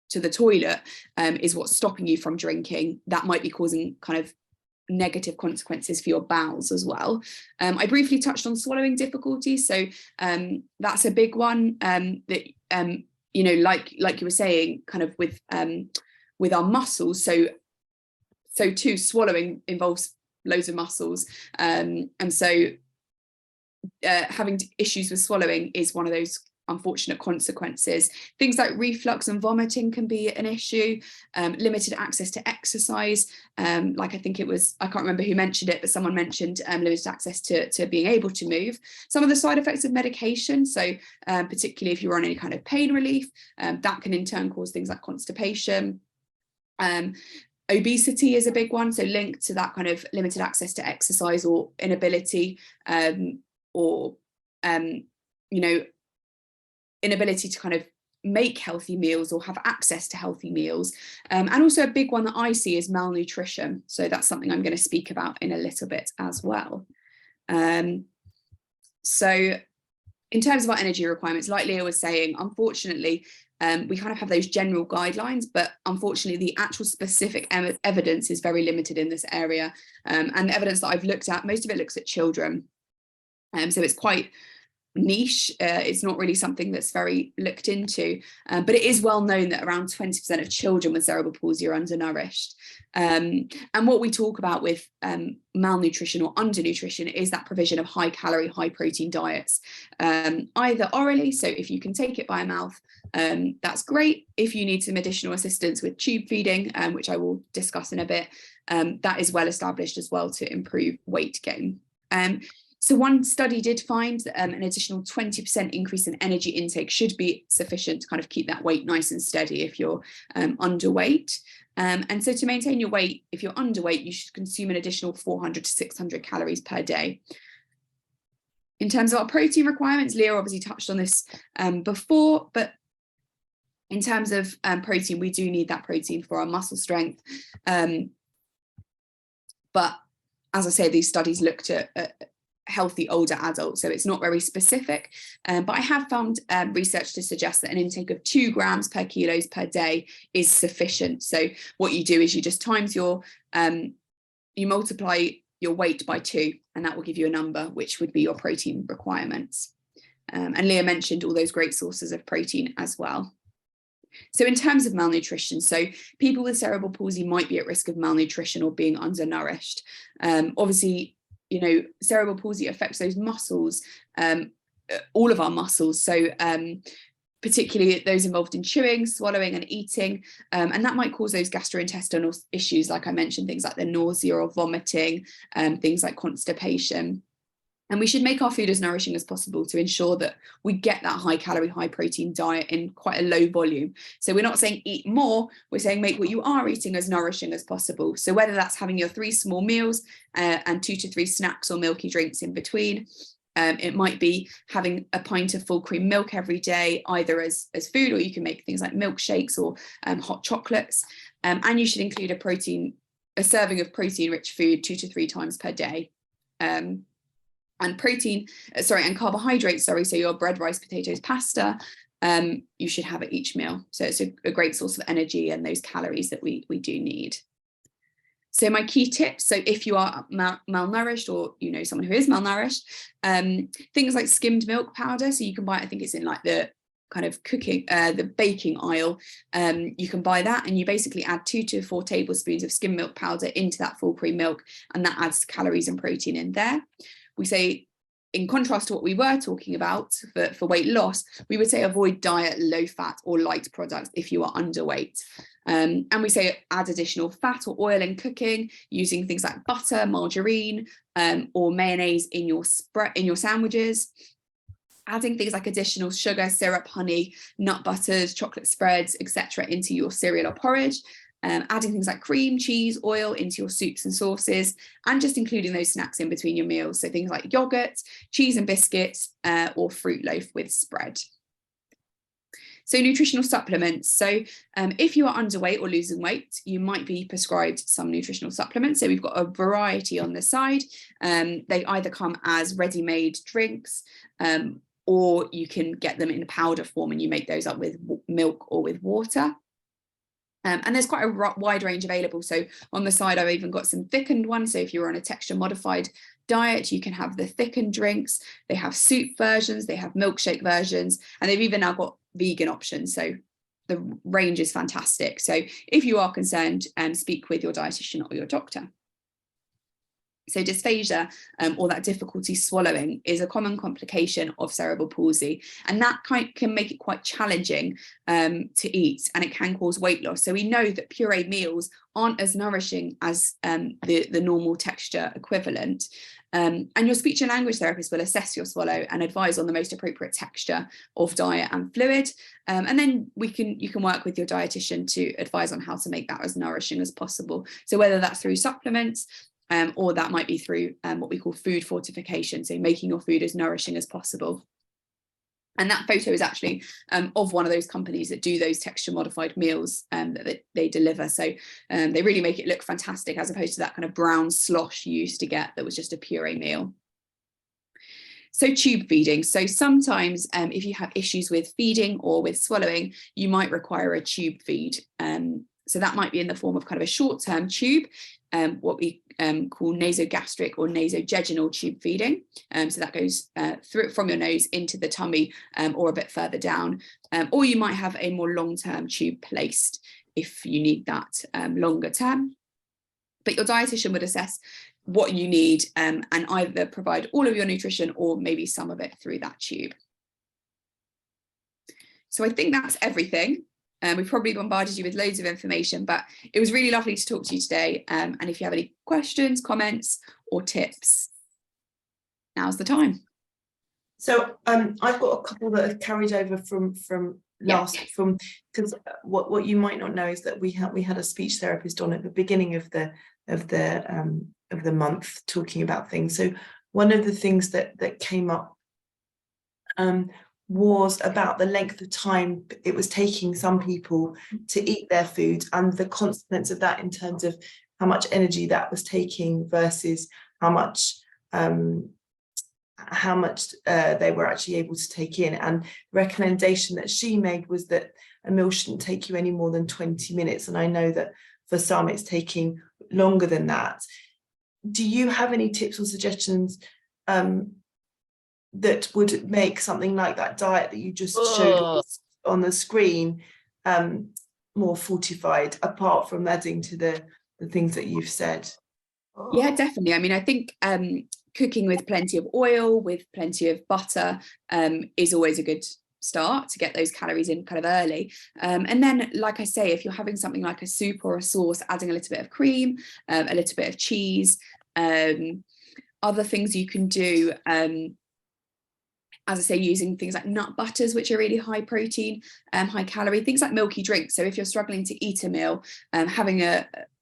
to the toilet is what's stopping you from drinking, that might be causing kind of negative consequences for your bowels as well. I briefly touched on swallowing difficulties. So that's a big one that, you know, like you were saying, kind of with our muscles. So too, swallowing involves loads of muscles. And so having issues with swallowing is one of those unfortunate consequences. Things like reflux and vomiting can be an issue. Limited access to exercise. Like I think it was, I can't remember who mentioned it, but someone mentioned limited access to being able to move. Some of the side effects of medication. So particularly if you're on any kind of pain relief, that can in turn cause things like constipation. Obesity is a big one, so linked to that kind of limited access to exercise or inability, or you know, inability to kind of make healthy meals or have access to healthy meals. And also a big one that I see is malnutrition. So that's something I'm going to speak about in a little bit as well. So in terms of our energy requirements, like Leah was saying, unfortunately, we kind of have those general guidelines, but unfortunately the actual specific evidence is very limited in this area. And the evidence that I've looked at, most of it looks at children. So it's quite niche. It's not really something that's very looked into, but it is well known that around 20% of children with cerebral palsy are undernourished. And what we talk about with malnutrition or undernutrition is that provision of high calorie, high protein diets, either orally, so if you can take it by mouth, that's great. If you need some additional assistance with tube feeding, which I will discuss in a bit, that is well established as well to improve weight gain. So one study did find that an additional 20% increase in energy intake should be sufficient to kind of keep that weight nice and steady if you're underweight. And so to maintain your weight, if you're underweight, you should consume an additional 400 to 600 calories per day. In terms of our protein requirements, Leah obviously touched on this before, but in terms of protein, we do need that protein for our muscle strength. But as I say, these studies looked at healthy older adults, so it's not very specific. But I have found research to suggest that an intake of 2 grams per kilos per day is sufficient. So what you do is you just times your, you multiply your weight by 2, and that will give you a number, which would be your protein requirements. And Leah mentioned all those great sources of protein as well. So in terms of malnutrition, so people with cerebral palsy might be at risk of malnutrition or being undernourished. Obviously, you know, cerebral palsy affects those muscles, all of our muscles. So particularly those involved in chewing, swallowing and eating. And that might cause those gastrointestinal issues, like I mentioned, things like the nausea or vomiting, things like constipation. And we should make our food as nourishing as possible to ensure that we get that high calorie, high protein diet in quite a low volume. So we're not saying eat more, we're saying make what you are eating as nourishing as possible. So whether that's having your 3 small meals and 2 to 3 snacks or milky drinks in between, it might be having a pint of full cream milk every day, either as food, or you can make things like milkshakes or hot chocolates. And you should include a serving of protein rich food 2 to 3 times per day. And carbohydrates, so your bread, rice, potatoes, pasta, you should have at each meal. So it's a great source of energy and those calories that we do need. So my key tips, so if you are malnourished or you know someone who is malnourished, things like skimmed milk powder, so you can buy it, I think it's in like the kind of cooking, the baking aisle, you can buy that, and you basically add 2 to 4 tablespoons of skimmed milk powder into that full cream milk, and that adds calories and protein in there. We say, in contrast to what we were talking about for weight loss, we would say avoid diet, low fat or light products if you are underweight. And we say add additional fat or oil in cooking, using things like butter, margarine, or mayonnaise in your sandwiches. Adding things like additional sugar, syrup, honey, nut butters, chocolate spreads, etc. into your cereal or porridge. Adding things like cream, cheese, oil into your soups and sauces, and just including those snacks in between your meals. So things like yogurt, cheese and biscuits, or fruit loaf with spread. So nutritional supplements. So if you are underweight or losing weight, you might be prescribed some nutritional supplements. So we've got a variety on the side. They either come as ready-made drinks, or you can get them in powder form and you make those up with milk or with water. And there's quite a wide range available. So on the side, I've even got some thickened ones. So if you're on a texture modified diet, you can have the thickened drinks. They have soup versions, they have milkshake versions, and they've even now got vegan options. So the range is fantastic. So if you are concerned, speak with your dietitian or your doctor. So dysphagia, or that difficulty swallowing, is a common complication of cerebral palsy, and that can make it quite challenging to eat, and it can cause weight loss. So we know that pureed meals aren't as nourishing as the normal texture equivalent. And your speech and language therapist will assess your swallow and advise on the most appropriate texture of diet and fluid. And then you can work with your dietitian to advise on how to make that as nourishing as possible. So whether that's through supplements, or that might be through what we call food fortification, so making your food as nourishing as possible. And that photo is actually of one of those companies that do those texture modified meals that they deliver. So they really make it look fantastic, as opposed to that kind of brown slosh you used to get that was just a puree meal. So tube feeding. So sometimes if you have issues with feeding or with swallowing, you might require a tube feed. So that might be in the form of kind of a short-term tube, what we call nasogastric or nasojejunal tube feeding. So that goes through from your nose into the tummy, or a bit further down. Or you might have a more long-term tube placed if you need that longer term. But your dietitian would assess what you need and either provide all of your nutrition or maybe some of it through that tube. So I think that's everything. We've probably bombarded you with loads of information, but it was really lovely to talk to you today. And if you have any questions, comments, or tips, now's the time. So I've got a couple that have carried over from last, from, because what you might not know is that we had a speech therapist on at the beginning of the month talking about things. So one of the things that came up was about the length of time it was taking some people to eat their food, and the consequence of that in terms of how much energy that was taking versus how much they were actually able to take in. And the recommendation that she made was that a meal shouldn't take you any more than 20 minutes. And I know that for some it's taking longer than that. Do you have any tips or suggestions that would make something like that diet that you just showed on the screen more fortified, apart from adding to the things that you've said? Yeah, definitely. I mean, I think cooking with plenty of oil, with plenty of butter, is always a good start to get those calories in kind of early. And then, like I say, if you're having something like a soup or a sauce, adding a little bit of cream, a little bit of cheese, other things you can do, as I say, using things like nut butters, which are really high protein, high calorie, things like milky drinks. So if you're struggling to eat a meal, having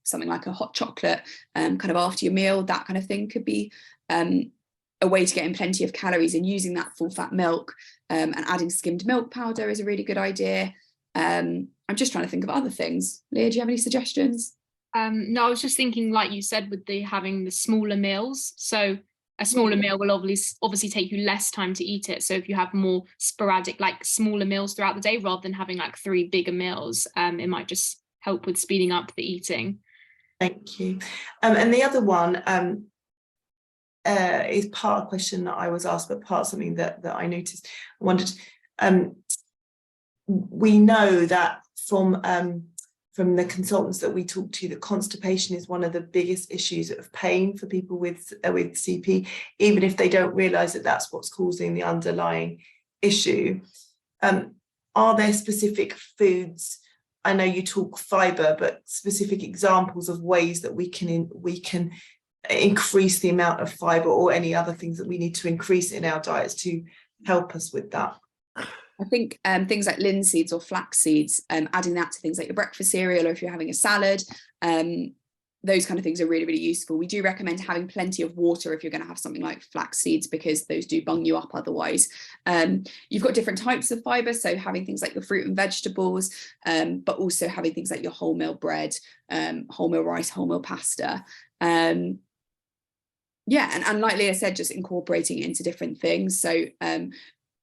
something like a hot chocolate kind of after your meal, that kind of thing could be a way to get in plenty of calories, and using that full fat milk and adding skimmed milk powder is a really good idea. I'm just trying to think of other things. Leah, do you have any suggestions? No, I was just thinking, like you said, with having the smaller meals. So a smaller meal will obviously take you less time to eat it. So if you have more sporadic, like smaller meals throughout the day, rather than having like 3 bigger meals, it might just help with speeding up the eating. Thank you. And the other one is part of a question that I was asked, but part of something that I noticed. I wondered, we know that from the consultants that we talk to, that constipation is one of the biggest issues of pain for people with CP, even if they don't realise that that's what's causing the underlying issue. Are there specific foods? I know you talk fibre, but specific examples of ways that we can increase the amount of fibre, or any other things that we need to increase in our diets to help us with that? I think things like linseeds or flax seeds, adding that to things like your breakfast cereal, or if you're having a salad, those kind of things are really, really useful. We do recommend having plenty of water if you're going to have something like flax seeds, because those do bung you up otherwise. You've got different types of fibre, so having things like your fruit and vegetables, but also having things like your wholemeal bread, wholemeal rice, wholemeal pasta. And like Leah said, just incorporating it into different things. So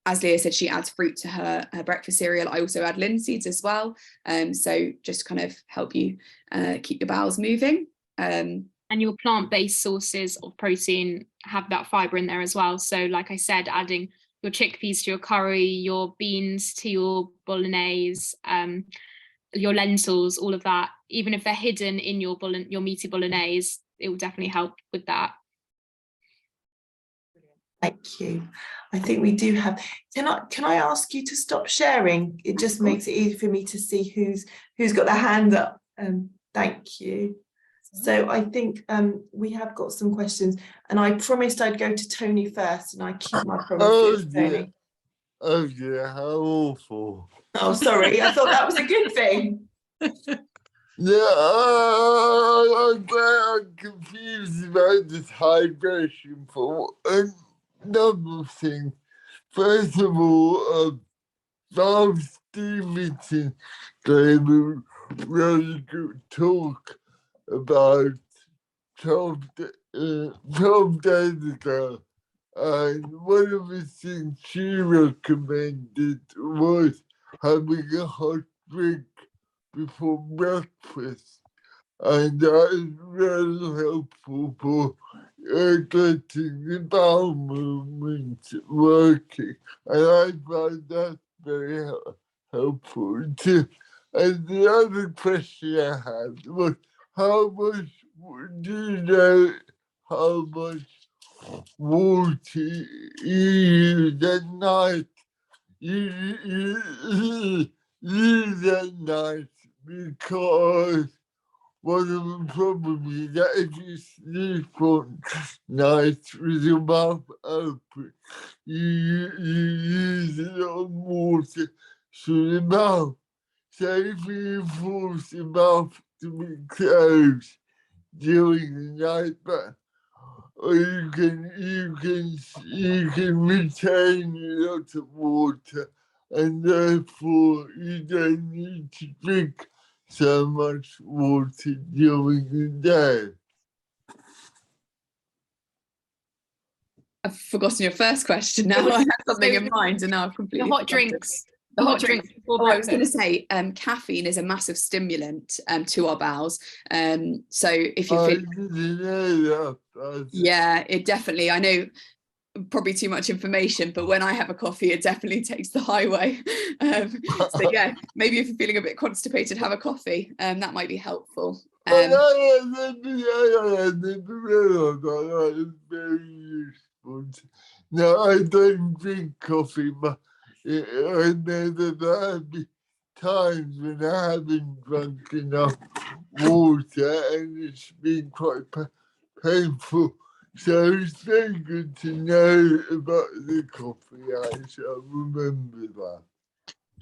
as Leah said, she adds fruit to her breakfast cereal. I also add linseeds as well. So just kind of help you keep your bowels moving. And your plant-based sources of protein have that fibre in there as well. So like I said, adding your chickpeas to your curry, your beans to your bolognese, your lentils, all of that, even if they're hidden in your meaty bolognese, it will definitely help with that. Thank you. I think we do have. Can I ask you to stop sharing? It just makes it easy for me to see who's got their hand up. Thank you. So I think we have got some questions, and I promised I'd go to Tony first, and I keep my promise. Tony. Oh yeah, how awful. Oh, sorry. I thought that was a good thing. Yeah, I'm confused about this hydration for a number of things. First of all, Bob Stevenson gave a really good talk about 12 days ago. And one of the things she recommended was having a hot drink before breakfast. And that is really helpful for getting the bowel movement working. And I find that very helpful too. And the other question I had was, how much do you know how much water you use at night? You use at night because one of the problems is that if you sleep on nights with your mouth open, you use a lot of water through the mouth. So if you force the mouth to be closed during the night, but or you can retain a lot of water, and therefore you don't need to drink so much water during the day. I've forgotten your first question now. I had something in mind and now I've completely The hot forgotten. drinks. The hot drinks. before I was going to breakfast. say caffeine is a massive stimulant to our bowels. So if you're feeling, yeah, it definitely, I know probably too much information, but when I have a coffee, it definitely takes the highway. So yeah, maybe if you're feeling a bit constipated, have a coffee. That might be helpful. Very useful. No, I don't drink coffee, but I know that there have been times when I haven't drunk enough water and it's been quite painful. So it's very good to know about the coffee. I shall remember that.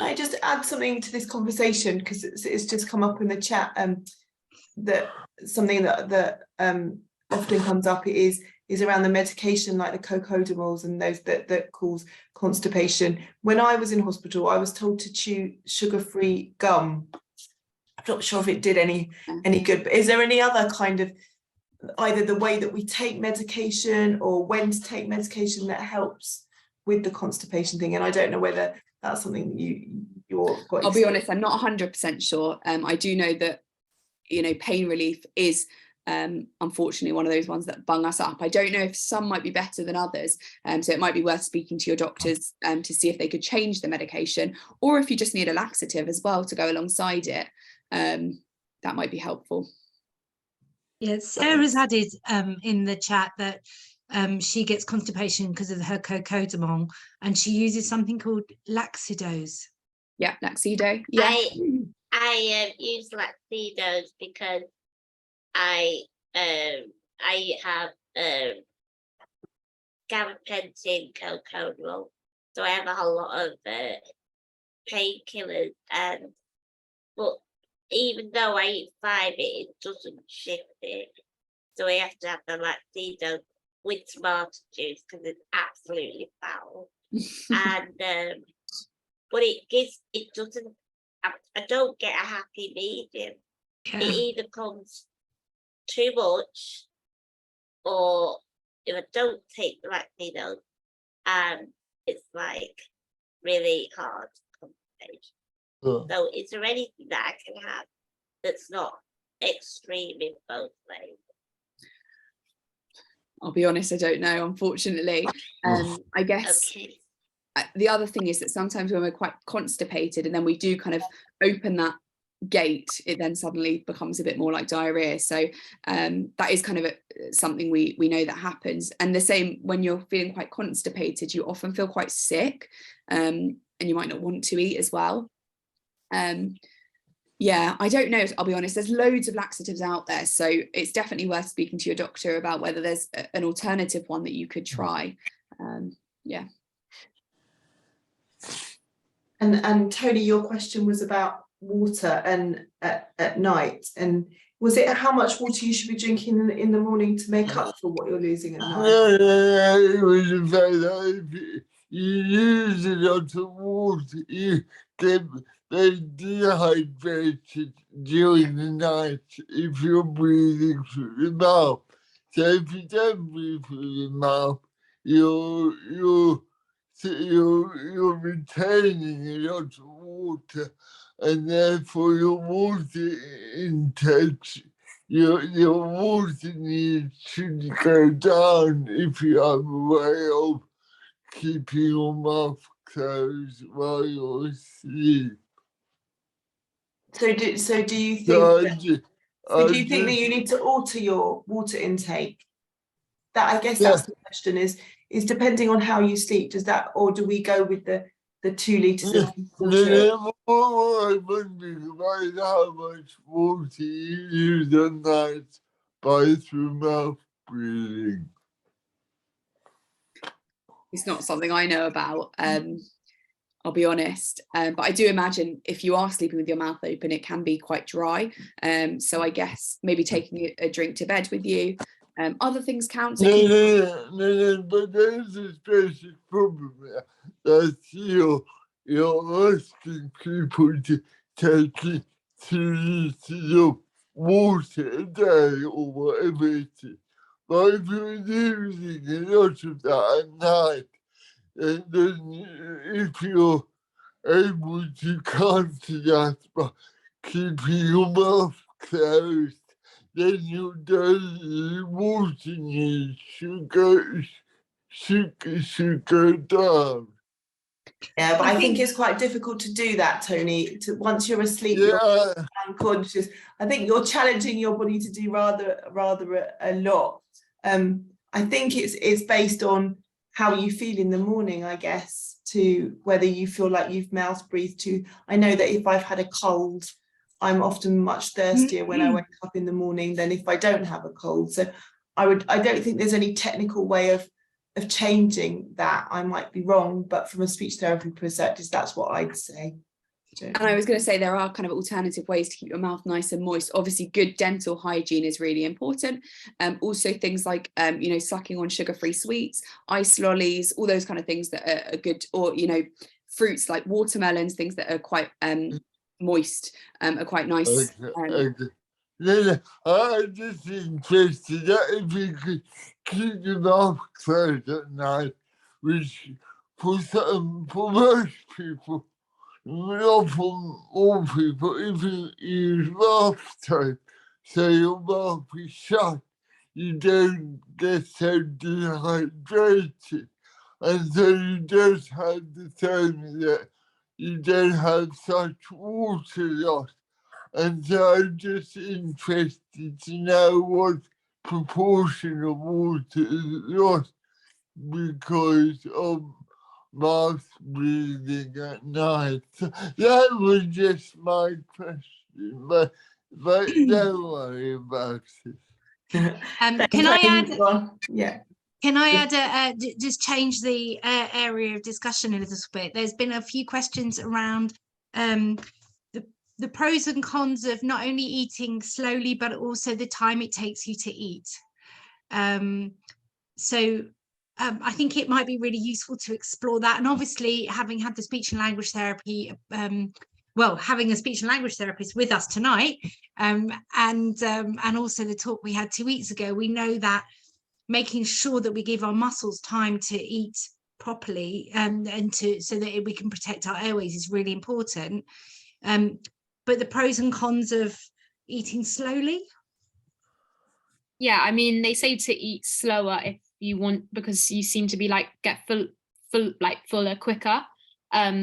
I just add something to this conversation because it's just come up in the chat. That something that often comes up is around the medication like the co-codemols and those that cause constipation. When I was in hospital, I was told to chew sugar-free gum. I'm not sure if it did any good, but is there any other kind of either the way that we take medication or when to take medication that helps with the constipation thing? And I don't know whether that's something that you're quite. I'll be honest, I'm not 100% sure. I do know that, you know, pain relief is unfortunately one of those ones that bung us up. I don't know if some might be better than others, so it might be worth speaking to your doctors to see if they could change the medication, or if you just need a laxative as well to go alongside it, that might be helpful. Yeah, Sarah's added in the chat that she gets constipation because of her co-codamol, and she uses something called Laxidose. Yeah, Laxido. Yeah. I use Laxidos because I have gabapentin co-codamol, so I have a whole lot of painkillers, but even though I eat five, it doesn't shift it, so I have to have the Laxidos with tomato juice because it's absolutely foul. And but it doesn't. I don't get a happy medium. Yeah. It either comes too much, or if I don't take the Laxidos, it's like really hard constipation. So is there anything that I can have that's not extreme in both ways? I'll be honest, I don't know, unfortunately. I guess the other thing is that sometimes when we're quite constipated and then we do kind of open that gate, it then suddenly becomes a bit more like diarrhea. So that is kind of something we know that happens. And the same when you're feeling quite constipated, you often feel quite sick, and you might not want to eat as well. Yeah, I don't know, I'll be honest, there's loads of laxatives out there, so it's definitely worth speaking to your doctor about whether there's an alternative one that you could try. Yeah. And Tony, your question was about water and at night, and was it how much water you should be drinking in the morning to make up for what you're losing at night? It was the fact that if you use a lot of water, you get very dehydrated during the night if you're breathing through the mouth. So if you don't breathe through the mouth, you're retaining a lot of water, and therefore your water intake, your water needs should go down if you have a way of keeping your mouth closed while you're asleep. So do you think that you need to alter your water intake? That I guess that's the question is depending on how you sleep, does that, or do we go with the the 2 litres of water. What I wondering about how much water you use a night by through mouth breathing. It's not something I know about. I'll be honest, but I do imagine if you are sleeping with your mouth open, it can be quite dry. So I guess maybe taking a drink to bed with you. Other things count. No, but there's a basic problem there. That you're asking people to take it 2 litres of water a day or whatever it is. But if you're using a lot of that at night, then if you're able to counter that by keeping your mouth closed, then your daily water needs should go down. Yeah, but I think it's quite difficult to do that, Tony. Once you're asleep, you're unconscious. I think you're challenging your body to do rather a lot. I think it's based on how you feel in the morning, I guess, to whether you feel like you've mouth breathed too. I know that if I've had a cold, I'm often much thirstier when I wake up in the morning than if I don't have a cold. So I don't think there's any technical way of changing that. I might be wrong, but from a speech therapy perspective, that's what I'd say. And I was going to say there are kind of alternative ways to keep your mouth nice and moist. Obviously, good dental hygiene is really important. Also things like, sucking on sugar-free sweets, ice lollies, all those kind of things that are good, or, fruits like watermelons, things that are quite moist, are quite nice. Okay. I'm just interested that if you could keep your mouth closed at night, which for most people, not for all people, if you use mouth tape, so your mouth is shut, you don't get so dehydrated, and so you don't have the time that you don't have such water loss. And so I'm just interested to know what proportion of water is lost because of mouth breathing at night. So that was just my question, but don't worry about it. Can I add? Yeah. Can I add just change the area of discussion a little bit? There's been a few questions around the pros and cons of not only eating slowly, but also the time it takes you to eat. So I think it might be really useful to explore that. And obviously, having had the speech and language therapy, having a speech and language therapist with us tonight, and also the talk we had 2 weeks ago, we know that making sure that we give our muscles time to eat properly so that we can protect our airways is really important. But the pros and cons of eating slowly? Yeah, I mean, they say to eat slower if you want, because you seem to be get fuller quicker.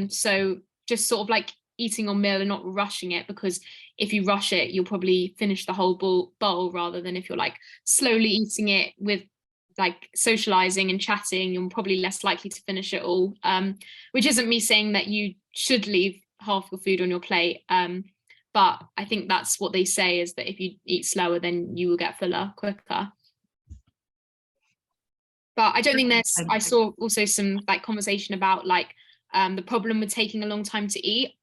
So just sort of like eating your meal and not rushing it, because if you rush it, you'll probably finish the whole bowl rather than if you're slowly eating it with socializing and chatting, you're probably less likely to finish it all. Which isn't me saying that you should leave half your food on your plate. But I think that's what they say, is that if you eat slower, then you will get fuller quicker. But I don't think I saw also some conversation about the problem with taking a long time to eat.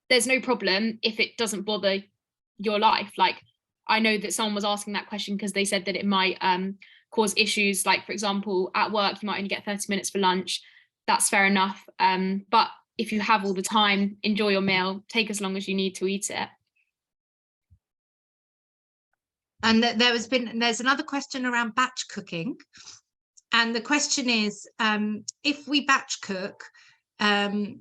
There's no problem if it doesn't bother your life. I know that someone was asking that question because they said that it might cause issues. For example, at work, you might only get 30 minutes for lunch. That's fair enough. But if you have all the time, enjoy your meal, take as long as you need to eat it. And there's another question around batch cooking. And the question is, if we batch cook and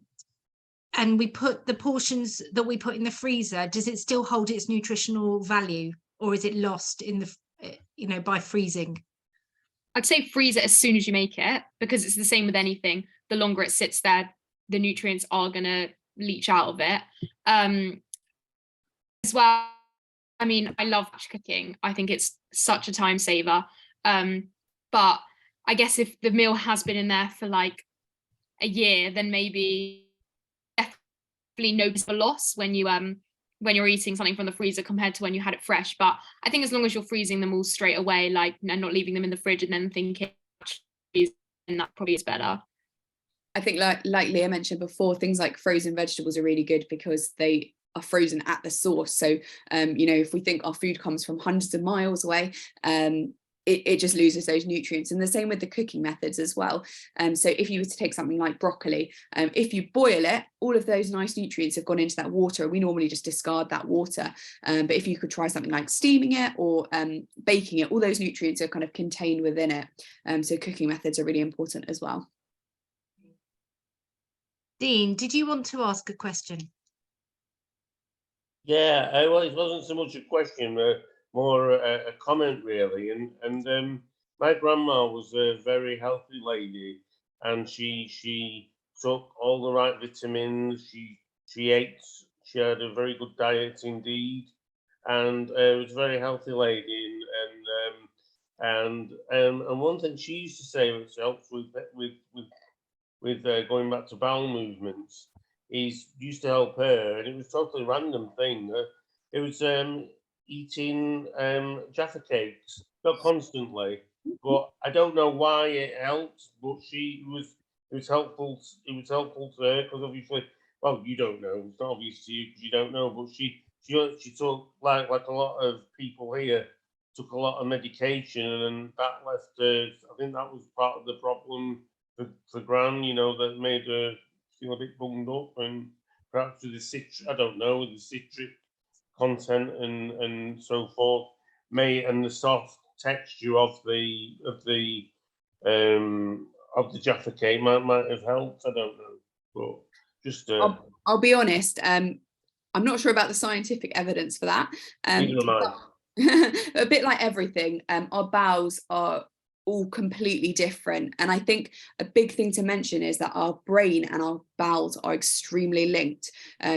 we put the portions that we put in the freezer, does it still hold its nutritional value, or is it lost in the, by freezing? I'd say freeze it as soon as you make it, because it's the same with anything. The longer it sits there, the nutrients are going to leach out of it. As well, I mean, I love batch cooking. I think it's such a time saver. But I guess if the meal has been in there for a year, then maybe noticeable loss when you're eating something from the freezer compared to when you had it fresh. But I think as long as you're freezing them all straight away, like, and not leaving them in the fridge and then thinking, and that probably is better. I think like Leah mentioned before, things like frozen vegetables are really good because they are frozen at the source. So, you know, if we think our food comes from hundreds of miles away, it just loses those nutrients. And the same with the cooking methods as well. So if you were to take something like broccoli, if you boil it, all of those nice nutrients have gone into that water. We normally just discard that water. But if you could try something like steaming it or baking it, all those nutrients are kind of contained within it. So cooking methods are really important as well. Dean, did you want to ask a question? Yeah, well, it wasn't so much a question, more a comment really. And my grandma was a very healthy lady, and she took all the right vitamins. She ate. She had a very good diet indeed, and was a very healthy lady. And one thing she used to say, which helps with going back to bowel movements, is used to help her, and it was a totally random thing. It was eating Jaffa cakes, not constantly, but I don't know why it helped. But it was helpful. It was helpful to her because obviously, well, you don't know. It's not obvious to you because you don't know. But she took like a lot of people here took a lot of medication, and that left her. I think that was part of the problem for Gran. You know, that made her feel a bit bunged up, and perhaps with the citric, I don't know, with the citric content and so forth, and the soft texture of the Jaffa cake might have helped. I don't know, but just I'll be honest. I'm not sure about the scientific evidence for that. Neither am I. A bit like everything, our bowels are all completely different, and I think a big thing to mention is that our brain and our bowels are extremely linked.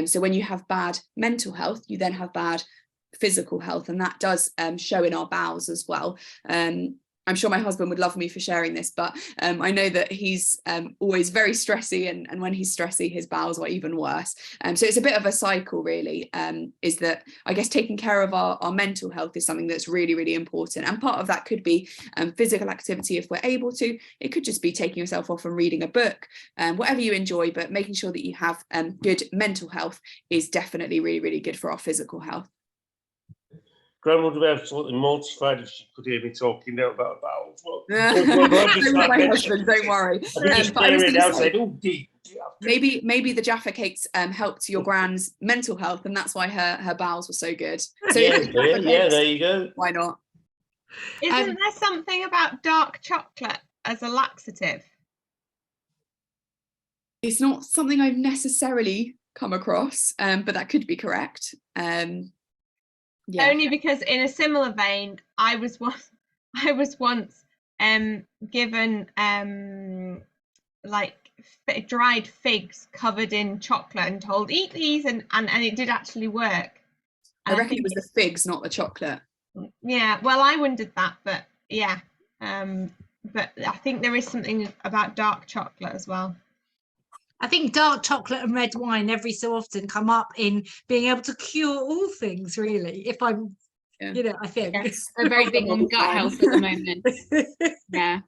So when you have bad mental health, you then have bad physical health, and that does show in our bowels as well. I'm sure my husband would love me for sharing this, but I know that he's always very stressy, and when he's stressy, his bowels are even worse. So it's a bit of a cycle, really, is that I guess taking care of our mental health is something that's really, really important. And part of that could be physical activity if we're able to. It could just be taking yourself off and reading a book, whatever you enjoy, but making sure that you have good mental health is definitely really, really good for our physical health. Gran would be absolutely mortified if she could hear me talking now about bowels. My husband, don't worry. Maybe the Jaffa cakes helped your Gran's mental health, and that's why her bowels were so good. So yeah, there you go. Why not? Isn't there something about dark chocolate as a laxative? It's not something I've necessarily come across, but that could be correct. Yeah. Only because in a similar vein, I was once given like dried figs covered in chocolate and told eat these, and it did actually work. I reckon it was the figs, not the chocolate. Yeah, well, I wondered that, but yeah, but I think there is something about dark chocolate as well. I think dark chocolate and red wine every so often come up in being able to cure all things, really. If I'm, you know, I think. Yes, they're very big on gut health at the moment. Yeah,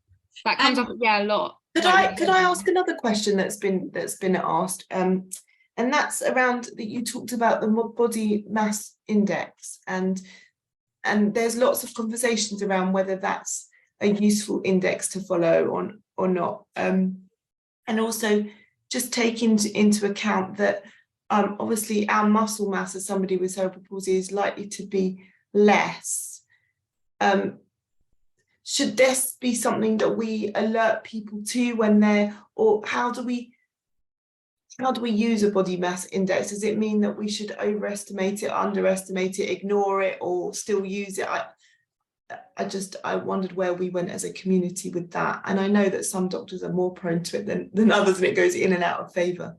that comes up, a lot. Could I ask another question that's been asked? And that's around that you talked about the body mass index, and there's lots of conversations around whether that's a useful index to follow or not. And also, just taking into account that obviously our muscle mass as somebody with cerebral palsy is likely to be less. Should this be something that we alert people to when they're, or how do we use a body mass index? Does it mean that we should overestimate it, underestimate it, ignore it, or still use it? I wondered where we went as a community with that. And I know that some doctors are more prone to it than others, and it goes in and out of favour.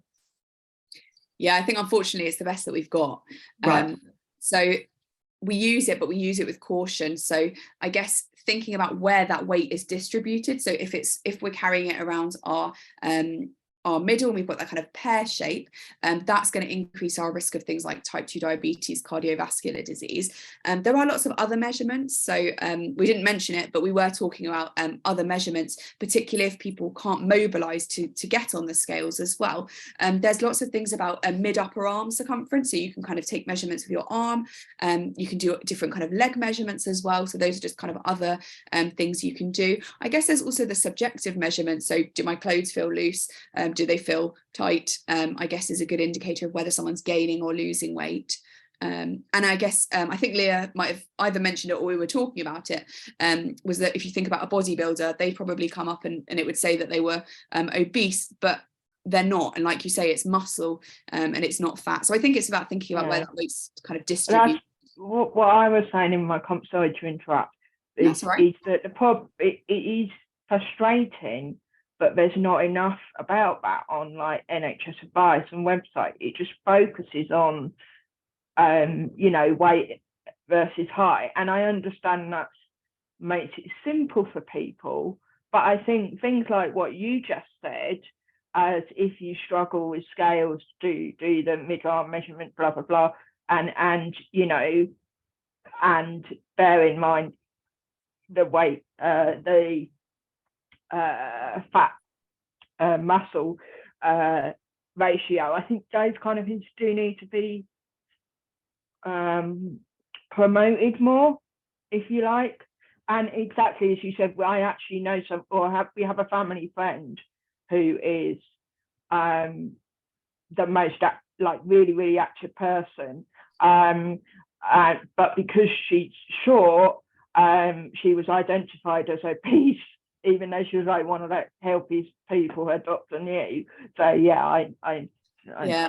Yeah, I think unfortunately it's the best that we've got. Right. So we use it, but we use it with caution. So I guess thinking about where that weight is distributed. So if we're carrying it around our are middle and we've got that kind of pear shape, that's going to increase our risk of things like type 2 diabetes, cardiovascular disease. There are lots of other measurements. So we didn't mention it, but we were talking about other measurements, particularly if people can't mobilize to get on the scales as well. There's lots of things about a mid-upper arm circumference. So you can kind of take measurements with your arm. You can do different kind of leg measurements as well. So those are just kind of other things you can do. I guess there's also the subjective measurements. So do my clothes feel loose? Do they feel tight? I guess is a good indicator of whether someone's gaining or losing weight. And I guess I think Leah might have either mentioned it or we were talking about it, was that if you think about a bodybuilder, they probably come up and it would say that they were obese, but they're not. And like you say, it's muscle and it's not fat. So I think it's about thinking about where that weight's kind of distributed. What I was saying in my comment, sorry to interrupt, is that the problem, it is frustrating, but there's not enough about that on like NHS advice and website. It just focuses on you know, weight versus height, and I understand that makes it simple for people, but I think things like what you just said, as if you struggle with scales, do the mid-arm measurement, blah blah blah, and you know, and bear in mind the weight, the fat muscle ratio. I think those kind of things do need to be promoted more, if you like. And exactly as you said, I actually know some, we have a family friend who is the most like really active person, but because she's short, she was identified as obese, even though she was like one of the healthiest people her doctor knew. So yeah,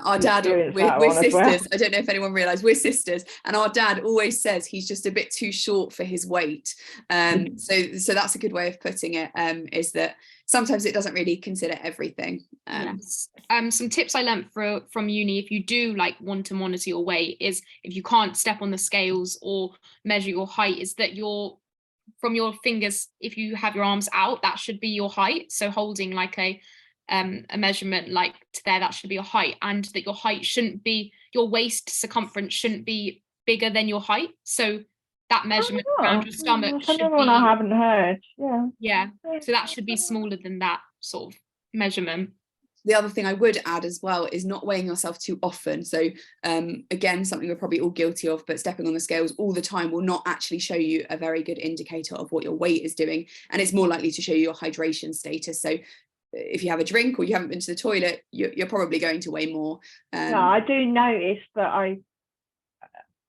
our dad, we're sisters. Well. I don't know if anyone realised we're sisters, and our dad always says he's just a bit too short for his weight. So that's a good way of putting it, is that sometimes it doesn't really consider everything. Yes. Some tips I learned from uni, if you do like want to monitor your weight, is if you can't step on the scales or measure your height, is that from your fingers, if you have your arms out, that should be your height. So holding like a measurement like to there, that should be your height, and that your height shouldn't be, your waist circumference shouldn't be bigger than your height. So that measurement around your stomach should be, I haven't heard. So that should be smaller than that sort of measurement. The other thing I would add as well is not weighing yourself too often. So again, something we're probably all guilty of, but stepping on the scales all the time will not actually show you a very good indicator of what your weight is doing, and it's more likely to show you your hydration status. So if you have a drink or you haven't been to the toilet, you're probably going to weigh more. No, I do notice that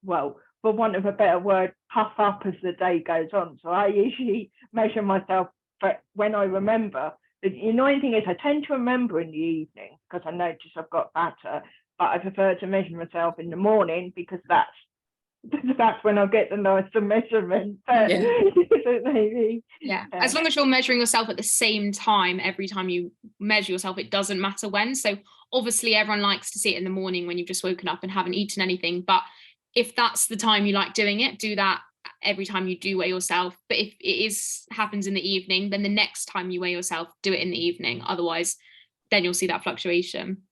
well, for want of a better word, puff up as the day goes on. So I usually measure myself, but when I remember, the annoying thing is I tend to remember in the evening because I notice I've got fatter, but I prefer to measure myself in the morning because that's when I'll get the nicer measurement. As long as you're measuring yourself at the same time every time you measure yourself, it doesn't matter when. So obviously everyone likes to see it in the morning when you've just woken up and haven't eaten anything, but if that's the time you like doing it, do that every time you do weigh yourself. But if it happens in the evening, then the next time you weigh yourself, do it in the evening. Otherwise then you'll see that fluctuation.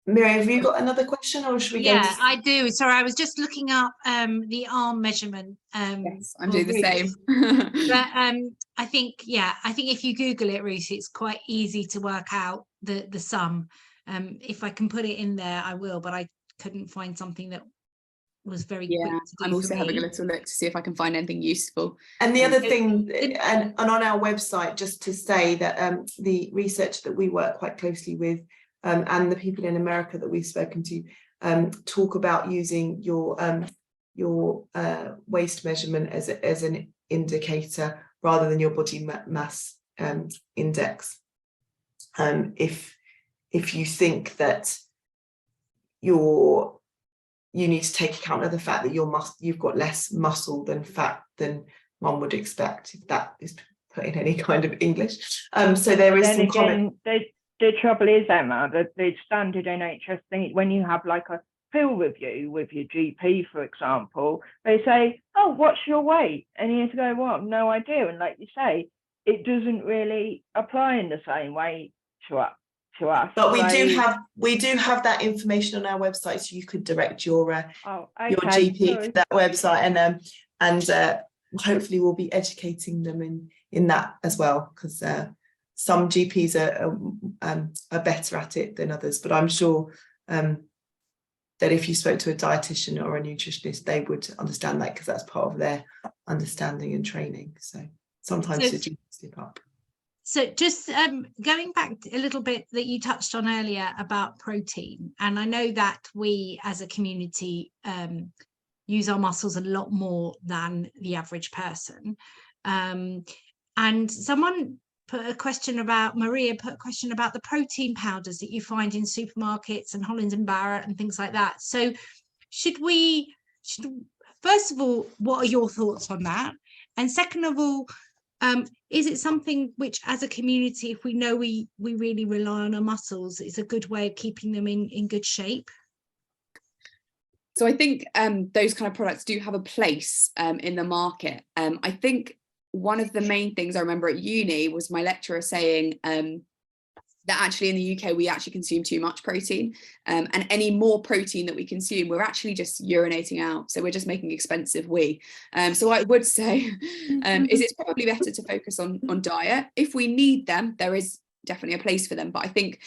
Miriam, have you got another question, or should we go? Yeah, I do. Sorry, I was just looking up the arm measurement. Yes, I'm doing the same. But I think if you Google it, Ruth, it's quite easy to work out the sum. If I can put it in there, I will, but I couldn't find something that was very quick to do. I'm also having a little look to see if I can find anything useful. And the other thing, and on our website, just to say that the research that we work quite closely with, and the people in America that we've spoken to, talk about using your waist measurement as an indicator rather than your body mass index. If you think that you need to take account of the fact that you've got less muscle than fat than one would expect, if that is put in any kind of English. So there is some comment. The trouble is, Emma, that the standard NHS thing, when you have like a pill review with your GP, for example, they say, oh, what's your weight? And you have to go, well, no idea. And like you say, it doesn't really apply in the same way to us. But we do have that information on our website, so you could direct your GP to that website, and hopefully we'll be educating them in that as well, because some GPs are better at it than others. But I'm sure that if you spoke to a dietitian or a nutritionist, they would understand that, because that's part of their understanding and training. So sometimes the GPs slip up. So just going back a little bit that you touched on earlier about protein, and I know that we as a community use our muscles a lot more than the average person. And someone Maria put a question about the protein powders that you find in supermarkets and Holland & Barrett and things like that. So first of all, what are your thoughts on that? And second of all, is it something which as a community, if we know we really rely on our muscles, it's a good way of keeping them in good shape? So I think those kind of products do have a place in the market. I think one of the main things I remember at uni was my lecturer saying that actually in the UK, we actually consume too much protein, and any more protein that we consume, we're actually just urinating out. So we're just making expensive wee. So I would say is it's probably better to focus on diet. If we need them, there is definitely a place for them. But I think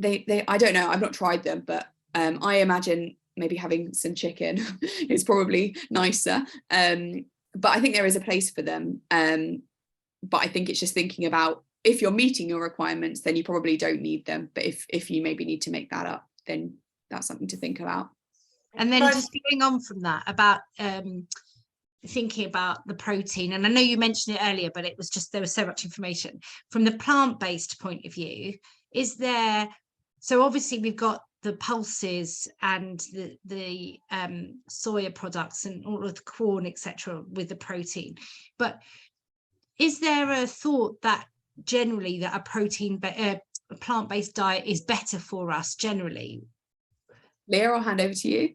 I don't know, I've not tried them, but I imagine maybe having some chicken is probably nicer. But I think there is a place for them. But I think it's just thinking about, if you're meeting your requirements, then you probably don't need them. But if you maybe need to make that up, then that's something to think about. And then just going on from that about thinking about the protein, and I know you mentioned it earlier, but it was just, there was so much information from the plant-based point of view. So obviously we've got the pulses and the soya products and all of the corn, etc., with the protein, but is there a thought that generally that a plant-based diet is better for us generally? Leah, I'll hand over to you.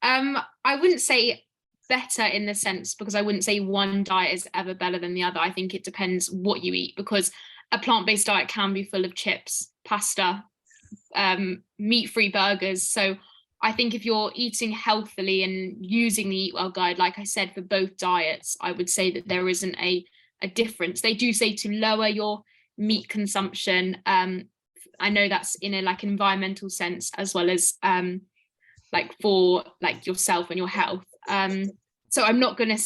I wouldn't say better in the sense, because I wouldn't say one diet is ever better than the other. I think it depends what you eat, because a plant-based diet can be full of chips, pasta, meat-free burgers. So I think if you're eating healthily and using the Eat Well guide, like I said, for both diets, I would say that there isn't a difference. They do say to lower your meat consumption. I know that's in a like environmental sense, as well as like for like yourself and your health. So I'm not going to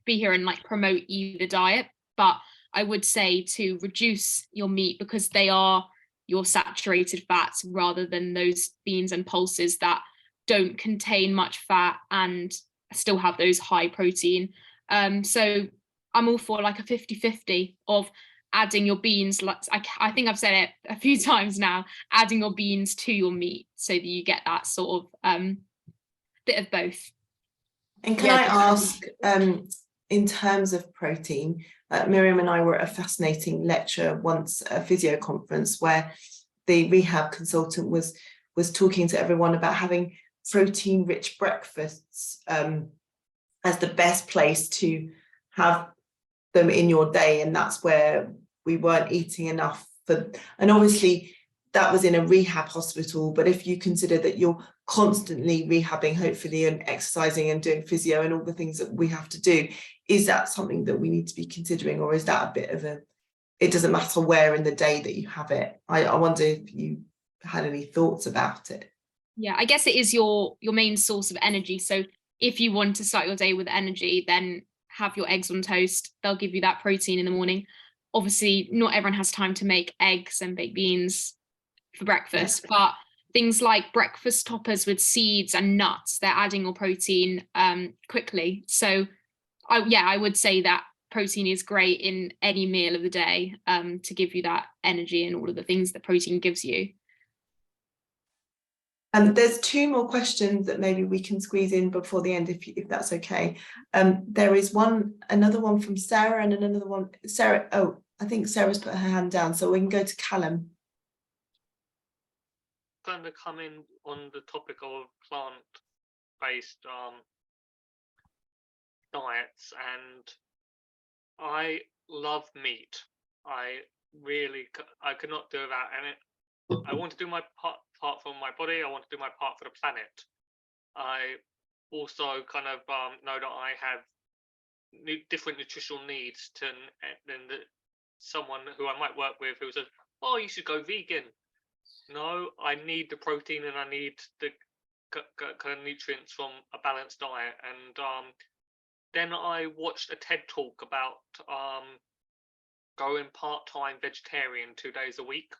be here and like promote either diet, but I would say to reduce your meat, because they are your saturated fats, rather than those beans and pulses that don't contain much fat and still have those high protein. So I'm all for like a 50-50 of adding your beans. Like I think I've said it a few times now, adding your beans to your meat so that you get that sort of bit of both. And can I ask, in terms of protein, Miriam and I were at a fascinating lecture once, a physio conference, where the rehab consultant was talking to everyone about having protein-rich breakfasts as the best place to have them in your day, and that's where we weren't eating enough and obviously that was in a rehab hospital, but if you consider that you're constantly rehabbing, hopefully, and exercising and doing physio and all the things that we have to do, is that something that we need to be considering, or is that a bit of it doesn't matter where in the day that you have it? I wonder if you had any thoughts about it. Yeah, I guess it is your main source of energy. So if you want to start your day with energy, then have your eggs on toast. They'll give you that protein in the morning. Obviously, not everyone has time to make eggs and baked beans for breakfast, but things like breakfast toppers with seeds and nuts, they're adding your protein quickly. So I would say that protein is great in any meal of the day to give you that energy and all of the things that protein gives you. There's two more questions that maybe we can squeeze in before the end, if that's okay. There is another one from Sarah, and another one. Sarah, oh, I think Sarah's put her hand down, so we can go to Callum. Going to come in on the topic of plant-based diets, and I love meat. I could not do without it. I want to do my part for my body. I want to do my part for the planet. I also kind of know that I have different nutritional needs than someone who I might work with who says, "Oh, you should go vegan." No, I need the protein and I need the kind of nutrients from a balanced diet. And then I watched a TED talk about going part-time vegetarian 2 days a week.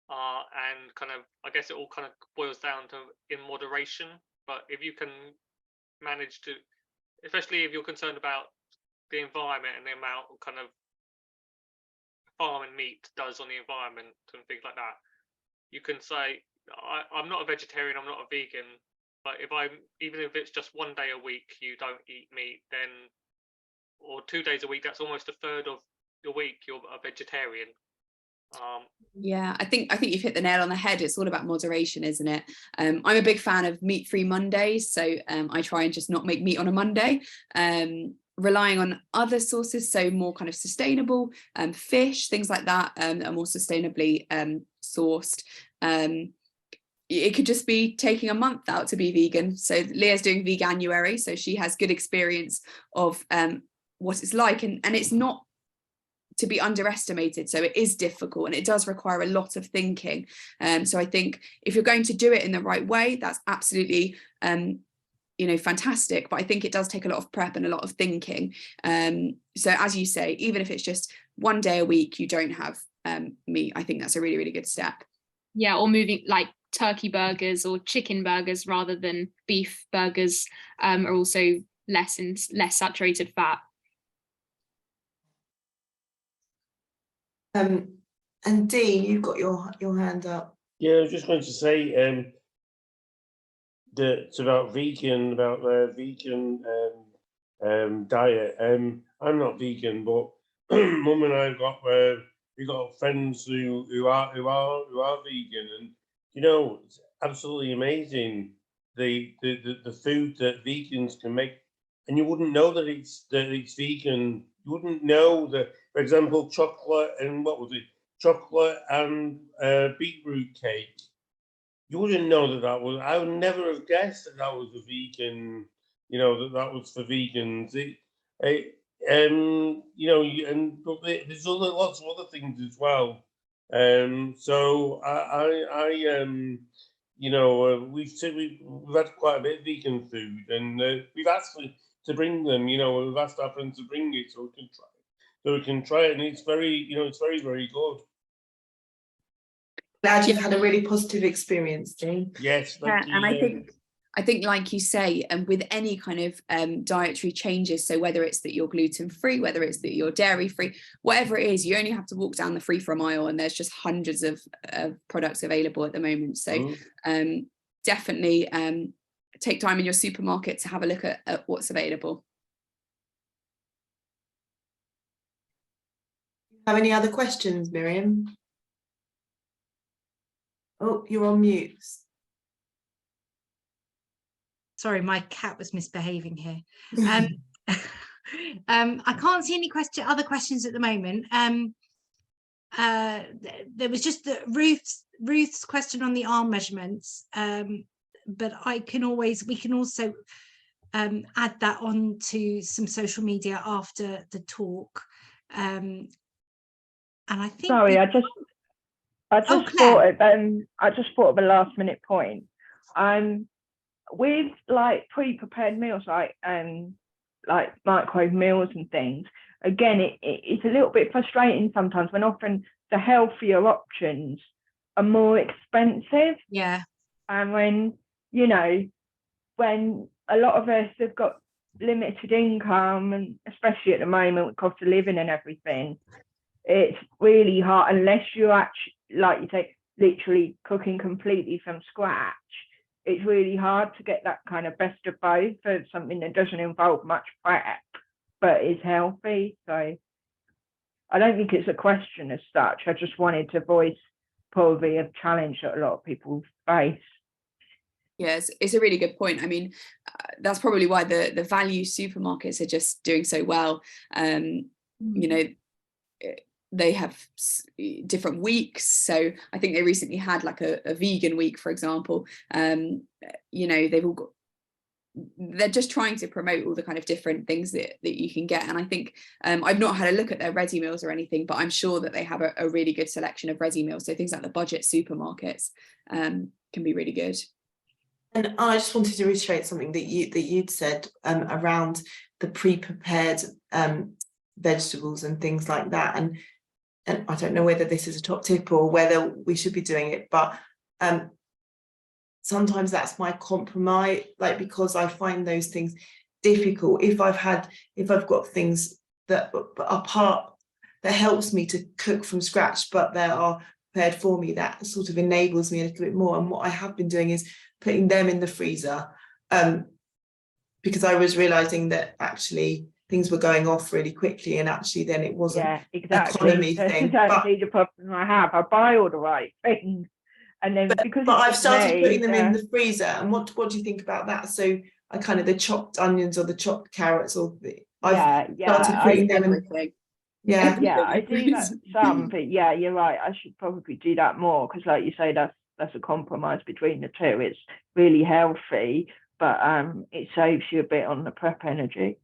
And kind of, I guess it all kind of boils down to in moderation. But if you can manage to, especially if you're concerned about the environment and the amount of kind of farm and meat does on the environment and things like that, you can say, I'm not a vegetarian, I'm not a vegan, but even if it's just 1 day a week you don't eat meat, then, or 2 days a week, that's almost a third of the week you're a vegetarian. Yeah, I think you've hit the nail on the head. It's all about moderation, isn't it? I'm a big fan of meat-free Mondays, so I try and just not make meat on a Monday, relying on other sources, so more kind of sustainable fish, things like that, are more sustainably sourced. It could just be taking a month out to be vegan. So Leah's doing Veganuary, so she has good experience of what it's like, and it's not to be underestimated. So it is difficult and it does require a lot of thinking. So I think if you're going to do it in the right way, that's absolutely fantastic. But I think it does take a lot of prep and a lot of thinking. So as you say, even if it's just 1 day a week you don't have meat, I think that's a really, really good step. Yeah, or moving like turkey burgers or chicken burgers rather than beef burgers are also less saturated fat. And Dean, you've got your hand up. Yeah, I was just going to say it's about vegan diet. I'm not vegan, but Mum and I we got friends who are vegan, and it's absolutely amazing the food that vegans can make, and you wouldn't know that it's vegan. You wouldn't know that, for example, chocolate and beetroot cake. You wouldn't know that was. I would never have guessed that was a vegan. That was for vegans. But there's lots of other things as well. So we've had quite a bit of vegan food, and we've asked to bring them. We've asked our friends to bring it so we can try it, and it's very, it's very, very good. Glad you've had a really positive experience, Dean. Yes, thank you. And I think, like you say, and with any kind of dietary changes, so whether it's that you're gluten-free, whether it's that you're dairy-free, whatever it is, you only have to walk down the free for a mile, and there's just hundreds of products available at the moment. So definitely take time in your supermarket to have a look at what's available. Have any other questions, Miriam? Oh, you're on mute. Sorry, my cat was misbehaving here. I can't see any other questions at the moment. There was just Ruth's question on the arm measurements, but we can also add that on to some social media after the talk. And I think. Sorry, I just thought of a last minute point. With like pre-prepared meals, like microwave meals and things, again, it's a little bit frustrating sometimes when often the healthier options are more expensive. Yeah. And when a lot of us have got limited income, and especially at the moment with cost of living and everything, it's really hard unless you're actually, like you say, literally cooking completely from scratch. It's really hard to get that kind of best of both for something that doesn't involve much prep but is healthy. So I don't think it's a question as such. I just wanted to voice probably a challenge that a lot of people face. Yes, it's a really good point. I mean, that's probably why the value supermarkets are just doing so well. you know, they have different weeks. So I think they recently had like a vegan week, for example. You know, they've all got, they're just trying to promote all the kind of different things that you can get. And I think I've not had a look at their ready meals or anything, but I'm sure that they have a really good selection of ready meals. So things like the budget supermarkets can be really good. And I just wanted to reiterate something that you'd said around the pre-prepared vegetables and things like that. And I don't know whether this is a top tip or whether we should be doing it, but sometimes that's my compromise, like, because I find those things difficult. If I've got things that are part that helps me to cook from scratch, but they are prepared for me, that sort of enables me a little bit more. And what I have been doing is putting them in the freezer, because I was realizing that actually things were going off really quickly, and actually then it wasn't economy thing. Exactly the problem I have. I buy all the right things, and then but I've started putting them in the freezer. And what do you think about that? So I kind of the chopped onions or the chopped carrots, or I've started putting them in. Yeah, I do that some, but yeah, you're right. I should probably do that more, because, like you say, that's a compromise between the two. It's really healthy, but it saves you a bit on the prep energy.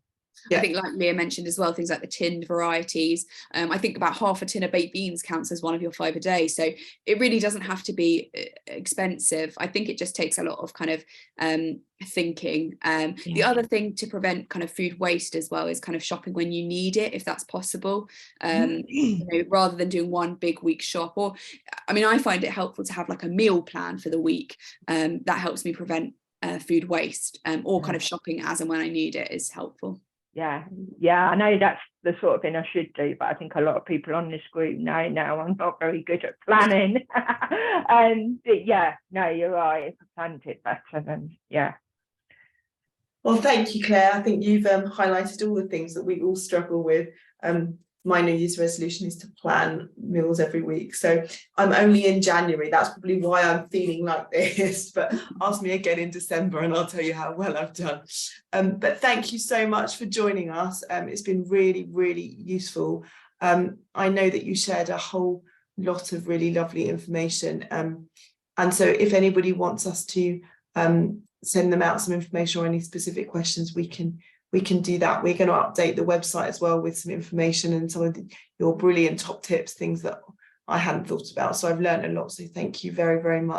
I think, like Leah mentioned as well, things like the tinned varieties. I think about half a tin of baked beans counts as one of your 5 a day. So it really doesn't have to be expensive. I think it just takes a lot of kind of thinking. The other thing to prevent kind of food waste as well is kind of shopping when you need it, if that's possible, you know, rather than doing one big week shop. Or, I mean, I find it helpful to have like a meal plan for the week. That helps me prevent food waste, or kind of shopping as and when I need it is helpful. Yeah, I know that's the sort of thing I should do, but I think a lot of people on this group know I'm not very good at planning. And yeah, no, you're right. If I planned it better, then yeah. Well, thank you, Claire. I think you've highlighted all the things that we all struggle with. My New Year's resolution is to plan meals every week. So I'm only in January. That's probably why I'm feeling like this. But ask me again in December and I'll tell you how well I've done. But thank you so much for joining us. It's been really, really useful. I know that you shared a whole lot of really lovely information. And so if anybody wants us to send them out some information or any specific questions, we can do that. We're going to update the website as well with some information and some of your brilliant top tips, things that I hadn't thought about. So I've learned a lot. So thank you very, very much.